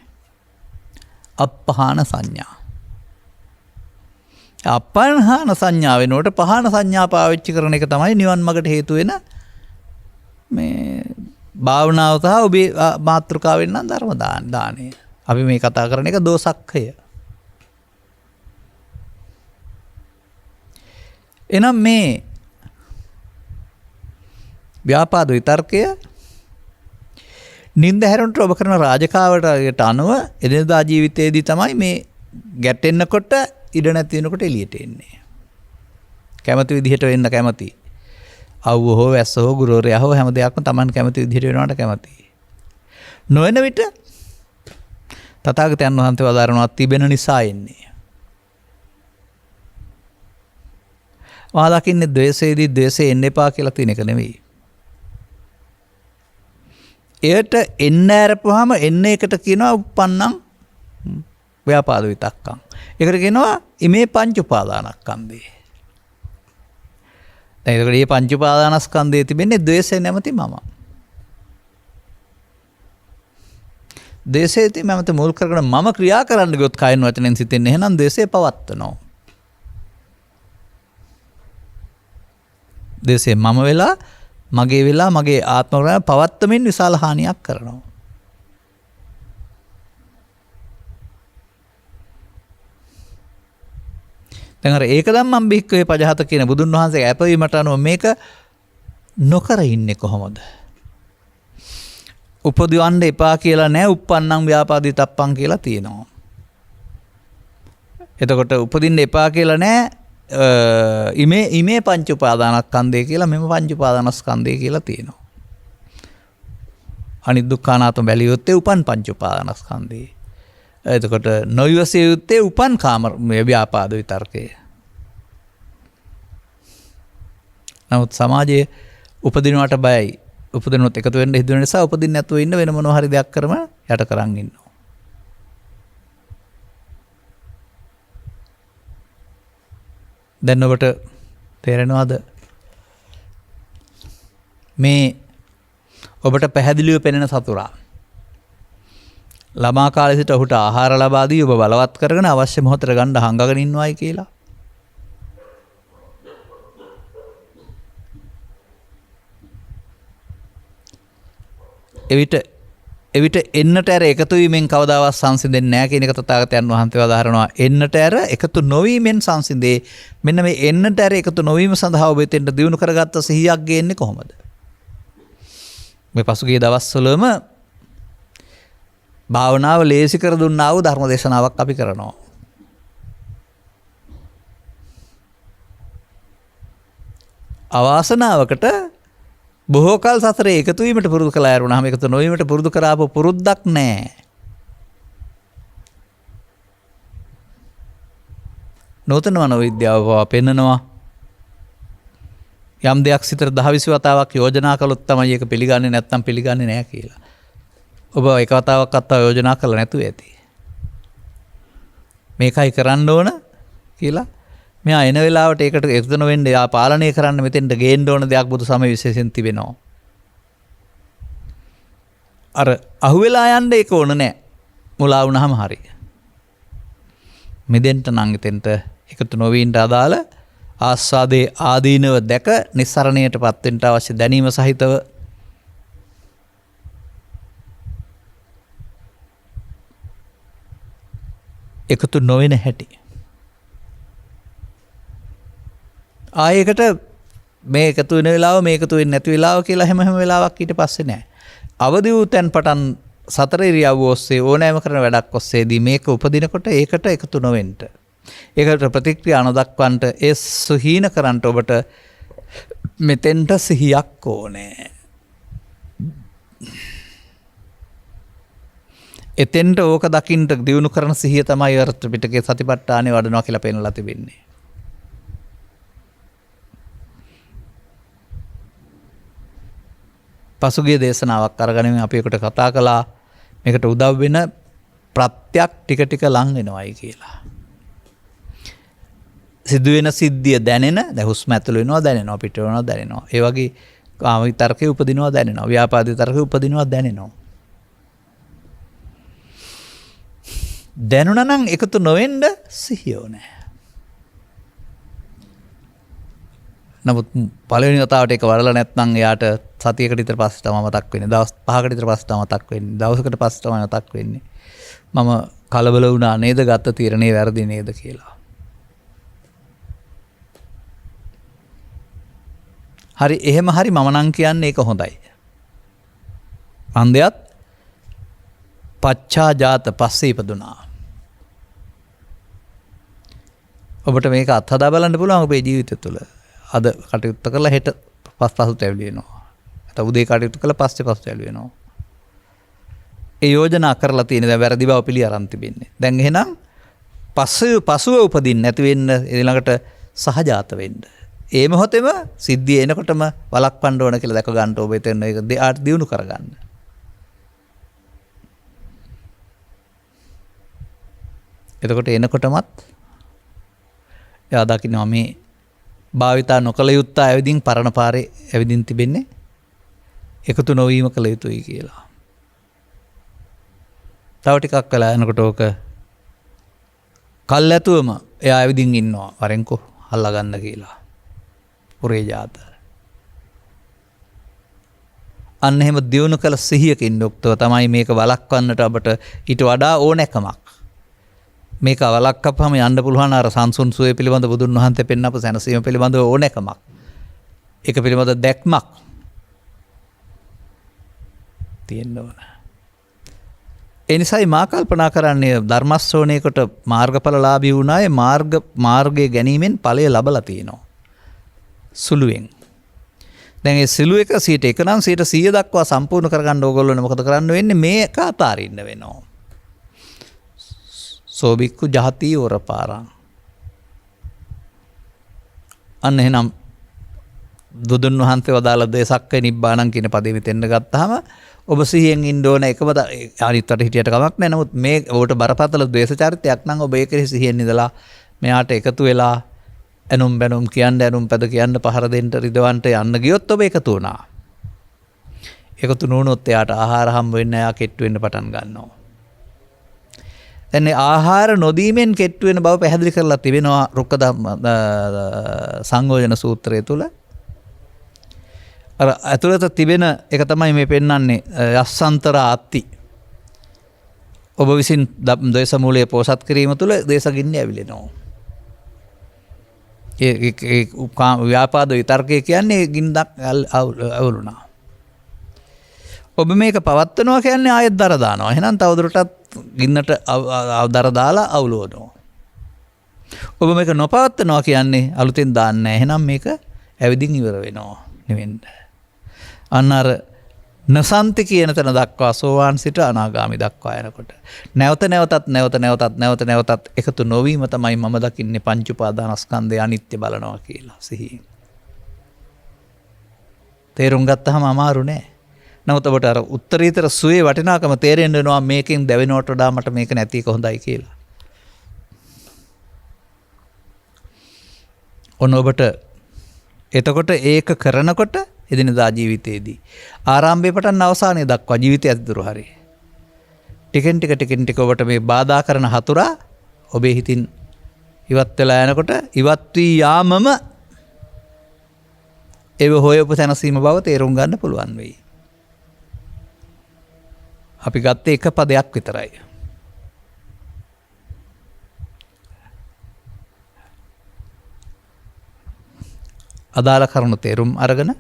S1: අපහාන සංඥා. අපහාන සංඥා වෙනකොට පහාන සංඥා පාවිච්චි කරන එක තමයි නිවන් මාර්ගට හේතු වෙන මේ භාවනාව සහ ඔබේ මාතෘකාවෙන් නම් ධර්ම දානය. අපි මේ කතා කරන එක දෝසක්ඛය. එනම් මේ ව්‍යාපාද විතර්කය නින්ද හැරෙනට ඔබ කරන රාජකාවට අනුව එදිනදා ජීවිතයේදී තමයි මේ ගැටෙන්නකොට ඉඩ නැති වෙනකොට එළියට එන්නේ. කැමති විදිහට වෙන්න කැමති. අවුව හෝ වැස්ස හෝ ගුරුවරයා හෝ හැම දෙයක්ම Taman කැමති විදිහට වෙනවට කැමති. නොවන විට තථාගතයන් වහන්සේ වදාරනවා තිබෙන නිසා එන්නේ. වා දකින්නේ ද්වේෂයේදී ද්වේෂය එන්න එපා කියලා තියෙන එක නෙවෙයි. එයට එන්න ඇරපුවාම එන්න එකට කියනවා උප්පන්නම් ව්‍යාපාද විතක්කම්. ඒකට කියනවා ඉමේ පංච උපාදානස්කන්ධය. දැන් ඒකට මේ පංච උපාදානස්කන්ධයේ තිබෙන්නේ ද්වේෂය නැමැති මම. ද්වේෂයේ නැමැති මුල් කරගෙන මම ක්‍රියා කරන්න ගියොත් කයින් වචනෙන් සිතෙන් එහෙනම් ද්වේෂය පවත්වනවා. ද්වේෂය මම වෙලා මගේ වෙලා මගේ ආත්ම ප්‍රාණ පවත්තමින් විශාල හානියක් කරනවා. දැන් අර ඒක ධම්මං බික්කවේ පජහත කියන බුදුන් වහන්සේ අපවීමට අනුව මේක නොකර ඉන්නේ කොහොමද? උපදිවන්න එපා කියලා නෑ උප්පන්නම් ව්‍යාපාදී තප්පං කියලා තියෙනවා. එතකොට උපදින්න එපා කියලා නෑ ඉමේ පංච උපාදානස්කන්ධය කියලා මෙම පංච උපාදානස්කන්ධය කියලා තියෙනවා. අනිත් දුක්ඛානාත්ම බැලියොත් උපන් පංච උපාදානස්කන්ධය. එතකොට නොයවසිය යුත්තේ උපන් කාම ව්‍යාපාද විතර්කය. නමුත් සමාජයේ උපදිනවට බයයි. උපදිනොත් එකතු වෙන්න හිතුන නිසා උපදින්න නැතුව ඉන්න වෙන මොනවා හරි දෙයක් කරම යට කරන් ඉන්නවා. දැන් ඔබට තේරෙනවද මේ ඔබට පැහැදිලිව පෙනෙන සතුරා ළමා කාලේ සිට ඔහුට ආහාර ලබා දී ඔබ බලවත් කරගෙන අවශ්‍ය මොහොතට ගන්න හංගගෙන ඉන්නවයි කියලා. එවිට එන්නට ඇර එකතු වීමෙන් කවදාවත් සංසිඳෙන්නේ නැහැ කියන එක තථාගතයන් වහන්සේ වදාහරනවා. එන්නට ඇර එකතු නොවීමෙන් සංසිඳේ. මෙන්න මේ එන්නට ඇර එකතු නොවීම සඳහා ඔබ එතෙන්ට දියුණු කරගත්ත සිහියක් ගේන්නේ කොහොමද? මේ පසුගිය දවස්වලම භාවනාව ලේසි කර දුන්නා වූ ධර්ම දේශනාවක් අපි කරනවා. අවාසනාවකට බොහෝ කල් සසරේ එකතු වීමට පුරුදු කළා යරුණාම එකතු නොවීමට පුරුදු කරාපු පුරුද්දක් නැහැ. නූතන මනෝවිද්‍යාව පෙන්නනවා යම් දෙයක් සිතට 10-20 වතාවක් යෝජනා කළොත් තමයි ඒක පිළිගන්නේ නැත්නම් පිළිගන්නේ නැහැ කියලා. ඔබ එක වතාවක් අත්තා යෝජනා කළා නැතුව ඇති. මේකයි කරන්න ඕන කියලා මෙයා එන වෙලාවට ඒකට එකතු නොවෙන්න යා පාලනය කරන්න මෙතෙන්ට ගේන්න ඕන දෙයක් බුදු සමය විශේෂයෙන් තිබෙනවා. අර අහුවෙලා යන්න ඒක ඕන නැහැ. මුලා වුණාම හරි. මෙදෙන්ට නම් එතෙන්ට එකතු නොවීන්ට අදාළ ආස්වාදේ ආදීනව දැක නිස්සරණයටපත් වෙන්න අවශ්‍ය දැනීම සහිතව එකතු නොවන හැටි. ආයකට මේ එකතු වෙන වෙලාව මේ එකතු වෙන්නේ නැති වෙලාව කියලා හැම වෙලාවක් ඊට පස්සේ නැහැ. අවදි වූ තැන් පටන් සතර ඉරියව්ව ඔස්සේ ඕනෑම කරන වැඩක් ඔස්සේදී මේක උපදිනකොට ඒකට එකතු නොවෙන්න. ඒකට ප්‍රතික්‍රියා නොදක්වන්නට ඒ සුහීන කරන්නට ඔබට මෙතෙන්ට සිහියක් ඕනේ. එතෙන්ට ඕක දකින්නට දියුණු කරන සිහිය තමයි අර්ථ පිටකේ සතිපට්ඨානෙ වඩනවා කියලා පෙන්වලා තිබෙන්නේ. පසුගිය දේශනාවක් අරගෙන අපි එකට කතා කළා මේකට උදව් වෙන ප්‍රත්‍යක් ටික ටික ලං වෙනවයි කියලා. සිදුවෙන සිද්ධිය දැනෙන දැන් හුස්ම ඇතුළු වෙනවා දැනෙනවා පිට වෙනවා දැනෙනවා. ඒ වගේ කාම විතරකේ උපදිනවා දැනෙනවා. ව්‍යාපාද විතරකේ උපදිනවා දැනෙනවා. දැනුණා නම් එකතු නොවෙන්න සිහියෝ නැහැ. නමුත් පළවෙනි වතාවට ඒක වරලා නැත්නම් එයාට සතියකට විතර පස්සේ තමයි මතක් වෙන්නේ. දවස් 5කට විතර පස්සේ තමයි මතක් වෙන්නේ. දවසකට පස්සේ තමයි මතක් වෙන්නේ. මම කලබල වුණා නේද ගත්ත තීරණේ වැරදි නේද කියලා. හරි එහෙම හරි මම නම් කියන්නේ ඒක හොඳයි. අන්දයත් පච්චාජාත පස්සේ ඉපදුනා. ඔබට මේක අත්හදා බලන්න පුළුවන් ඔබේ ජීවිතය තුළ. අද කටයුත්ත කරලා හෙට පස්සට ඇවිල්ලා වෙනවා. නැත්නම් උදේ කටයුතු කරලා පස්සේ ඇවිල්ලා වෙනවා. ඒ යෝජනා කරලා තියෙන දැන් වැරදි බව පිළි අරන් තිබෙන්නේ. දැන් එහෙනම් පසුව උපදින්න නැති වෙන්න ඊළඟට සහජාත වෙන්න. ඒ මොහොතේම සිද්ධිය එනකොටම වළක්වන්න ඕන කියලා දැක ගන්න ඔබ එතන ඒක දියුණු කරගන්න. එතකොට එනකොටමත් එයා දකින්නවා මේ භාවිතා නොකළ යුත්තා ඇවිදින් පරණ පාරේ ඇවිදින් තිබෙන්නේ එකතු නොවීම කළ යුතුයි කියලා. තව ටිකක් කළා යනකොට ඕක කල්ැතුවම එයා ඇවිදින් ඉන්නවා වරෙන්කෝ අල්ලා ගන්න කියලා. පුරේ ජාත. අන්න එහෙම දියුණු කළ සිහියකින් යුක්තව තමයි මේක වළක්වන්නට අපට ඊට වඩා ඕනෑකමක්. මේක වළක්වපුවම යන්න පුළුවන් අර සංසුන් සුවේ පිළිබඳ බුදුන් වහන්සේ පෙන්වපු සැනසීම පිළිබඳව ඕනෑකමක්. ඒක පිළිබඳ දැක්මක් තියෙන්න ඕන. ඒ නිසායි මා කල්පනා කරන්නේ ධර්ම ශ්‍රවණයකට මාර්ගඵලලාභී වුණායේ මාර්ගයේ ගැනීමෙන් ඵලය ලැබලා තියෙනවා. සුළුවෙන්. දැන් ඒ සිළු එක 100ට 1 නම් 100 දක්වා සම්පූර්ණ කරගන්න ඕගොල්ලෝනේ මොකද කරන්න වෙන්නේ මේක අතාරින්න වෙනවා. සෝබික්කු ජහති වරපාරං. අන්න එහෙනම් බුදුන් වහන්සේ වදාළ දේසක්ක නිබ්බාණං කියන පදේ මෙතෙන්ද ගත්තාම ඔබ සිහියෙන් ඉන්න ඕන එකම අනිත්තට හිටියට කමක් නැහැ. නමුත් මේ ඔබට බරපතල ද්වේෂ චරිතයක් නම් ඔබ ඒකේ සිහියෙන් ඉඳලා මෙයාට එකතු වෙලා එනුම් බැනුම් කියන්න එනුම් පද කියන්න පහර දෙන්න රිදවන්ට යන්න ගියොත් ඔබ එකතු වුණා. එකතු නොවුනොත් එයාට ආහාර හම්බ වෙන්න එයා කෙට්ටු වෙන්න පටන් ගන්නවා. දැන් ආහාර නොදීමෙන් කෙට්ටු වෙන බව පැහැදිලි කරලා තිබෙනවා රුක්ක සංයෝජන සූත්‍රය තුල. අර අතුලත තිබෙන එක තමයි මේ පෙන්වන්නේ යස්සන්තර අත්ති. ඔබ විසින් ද්වේෂ මූලයේ පෝසත් කිරීම තුල දේශගින්නේ ඇවිලෙනවා. ඒ ව්‍යාපාද විතර්කය කියන්නේ ගින්නක් අවුලුණා. ඔබ මේක පවත්වනවා කියන්නේ ආයෙත් දර දානවා. එහෙනම් තවදුරටත් ගින්නට දර දාලා අවුලවනවා. ඔබ මේක නොපවත්වනවා කියන්නේ අලුතෙන් දාන්නේ නැහැ. එහෙනම් මේක ඇවිදින් ඉවර වෙනවා නෙවෙන්න. අන්න අර නසන්ති කියන තැන දක්වා සෝවාන් සිට අනාගාමි දක්වා යනකොට නැවත නැවතත් එකතු නොවීම තමයි මම දකින්නේ පංච උපාදානස්කන්ධය අනිත්‍ය බලනවා කියලා සිහියෙන්. තේරුම් ගත්තහම අමාරු නෑ. නමුත් ඔබට අර උත්තරීතර සුවේ වටිනාකම තේරෙන්න වෙනවා මේකෙන් දැවෙනවට වඩා මට මේක නැති එක හොඳයි කියලා. ඔන්න ඔබට එතකොට ඒක කරනකොට එදිනදා ජීවිතයේදී ආරම්භයේ පටන් අවසානයේ දක්වා ජීවිතය ඇතුළු හරි ටිකෙන් ටික ඔබට මේ බාධා කරන හතුරා ඔබේ හිතින් ඉවත් වෙලා යනකොට ඉවත් වී යාමම ඒව හොයපු තැනසීම බව තේරුම් ගන්න පුළුවන් වෙයි. අපි ගත්තේ එක පදයක් විතරයි. අදාළ කරුණු තේරුම් අරගෙන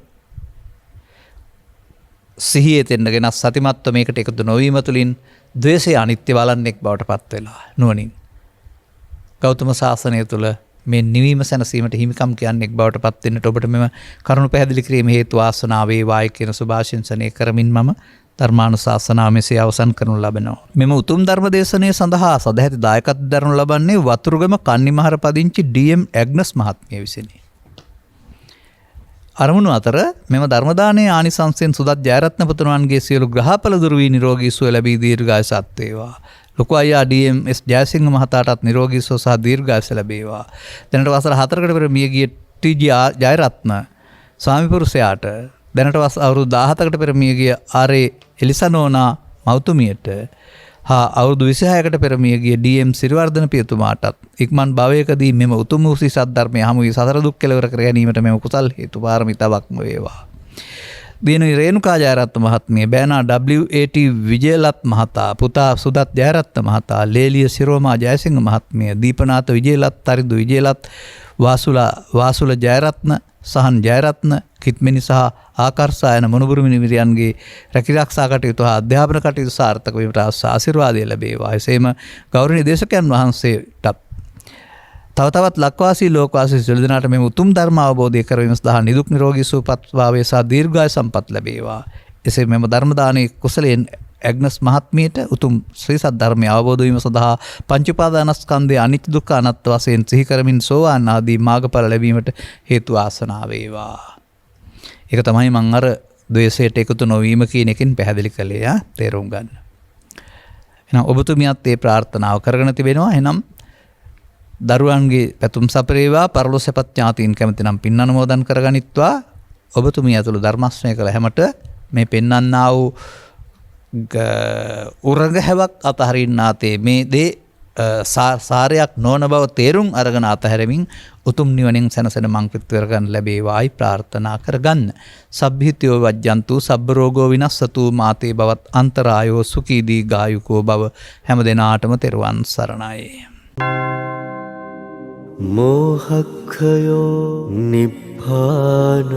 S1: සිහියේ තෙන්නගෙන සතිමත්ව මේකට එකතු නොවීම තුළින් ද්වේෂය අනිත්‍ය බලන්නෙක් බවට පත් වෙලා නුවණින් ගෞතම ශාසනය තුළ මේ නිවීම සැනසීමට හිමිකම් කියන්නෙක් බවට පත් වෙන්නට ඔබට මෙම කරුණු පැහැදිලි කිරීම හේතු වාසනාව වේවායි කියන සුභාශිංසනය කරමින් මම ධර්මානුශාසනාව මෙසේ අවසන් කරනු ලබනවා. මෙම උතුම් ධර්ම දේශනය සඳහා සදැහැති දායකත්වය දරනු ලබන්නේ වතුරුගම කන්නිමහර පදිංචි ඩී.එම්. ඇග්නස් මහත්මිය විසිනි. අරමුණු අතර මෙම ධර්මදානයේ ආනිසංසයෙන් සුදත් ජයරත්න පුතුණන්ගේ සියලු ග්‍රහඵල දුරු වී නිරෝගී සුව ලැබී දීර්ඝායසත් වේවා. ලොකු අයියා ඩී.එම්.එස්. ජයසිංහ මහතාටත් නිරෝගී සුව සහ දීර්ඝායස ලැබේවා. දැනට වසර 4කට පෙර මියගිය ටී.ජී. ජයරත්න ස්වාමිපුරුෂයාට දැනට අවුරුදු 17කට පෙර මියගිය ආර්.ඒ. එලිසනෝනා මව්තුමියට හා අවුරුදු 26කට පෙර මියගිය ඩී.එම්. සිරිවර්ධන පියතුමාටත් ඉක්මන් භවයකදී මෙම උතුම් වූ සද්ධර්මය හමු වී සතර දුක් කෙලවර කර ගැනීමට මෙම කුසල් හේතු පාරමිතාවක්ම වේවා. දිනුයි රේණුකා ජයරත්න මහත්මිය, බෑනා W.A.T. විජයලත් මහතා, පුතා සුදත් ජයරත්න මහතා, ලේලිය සිරෝමා ජයසිංහ මහත්මිය, දීපනාත විජයලත්, තරිදු විජයලත්, වාසුල ජයරත්න, සහන් ජයරත්න, කිත්මිනි සහ ආකර්ෂා යන මොනුබුරු මිනිවිරියන්ගේ රැකිරක්ෂා කටයුතු හා අධ්‍යාපන කටයුතු සාර්ථක වීමට ආශිර්වාදය ලැබේවා. එසේම ගෞරවනීය දේශකයන් වහන්සේටත් තවත් ලක්වාසී ලෝකවාසී සියලු දෙනාට මෙම උතුම් ධර්ම අවබෝධය කරවීම සඳහා නිදුක් නිරෝගී සුවපත් භාවය සහ දීර්ඝායු සම්පත් ලැබේවා. එසේ මෙම ධර්ම දානයේ කුසලයෙන් ඇග්නස් මහත්මියට උතුම් ශ්‍රී සද්ධර්මය අවබෝධ වීම සඳහා පංච උපාදානස්කන්ධයේ අනිත්‍ය දුක්ඛ අනාත්ම වශයෙන් සිහි කරමින් සෝවාන් ආදී මාර්ගඵල ලැබීමට හේතු වාසනා වේවා. ඒක තමයි මම අර ද්වේෂයට එකතු නොවීම කියන එකෙන් පැහැදිලි කළේ තේරුම් ගන්න. එහෙනම් ඔබතුමියත් මේ ප්‍රාර්ථනාව කරගෙන තිබෙනවා. එහෙනම් දරුවන්ගේ පැතුම් සපරේවා, පරලොස්සපත් ඥාතීන් කැමති නම් පින් අනුමෝදන් කරගනිත්වා. ඔබතුමිය ඇතුළු ධර්මශ්‍රය කළ හැමට මේ පෙන්වන්නා වූ උරග හැවක් අතහරින්නාතේ මේ දේ සාරයක් නොවන බව තේරුම් අරගෙන අතහැරමින් උතුම් නිවනින් සැනසෙන මං පිටවරගන්න ලැබේවායි ප්‍රාර්ථනා කරගන්න. සබ්බිහිතයෝ වජ්ජන්තු සබ්බ රෝගෝ විනස්සතු මාතේ බවත් අන්තරායෝ සුඛී දීඝායුකෝ බව හැම දිනාටම තෙරුවන් සරණයි.
S2: මෝහක්ඛයෝ නිබ්බානං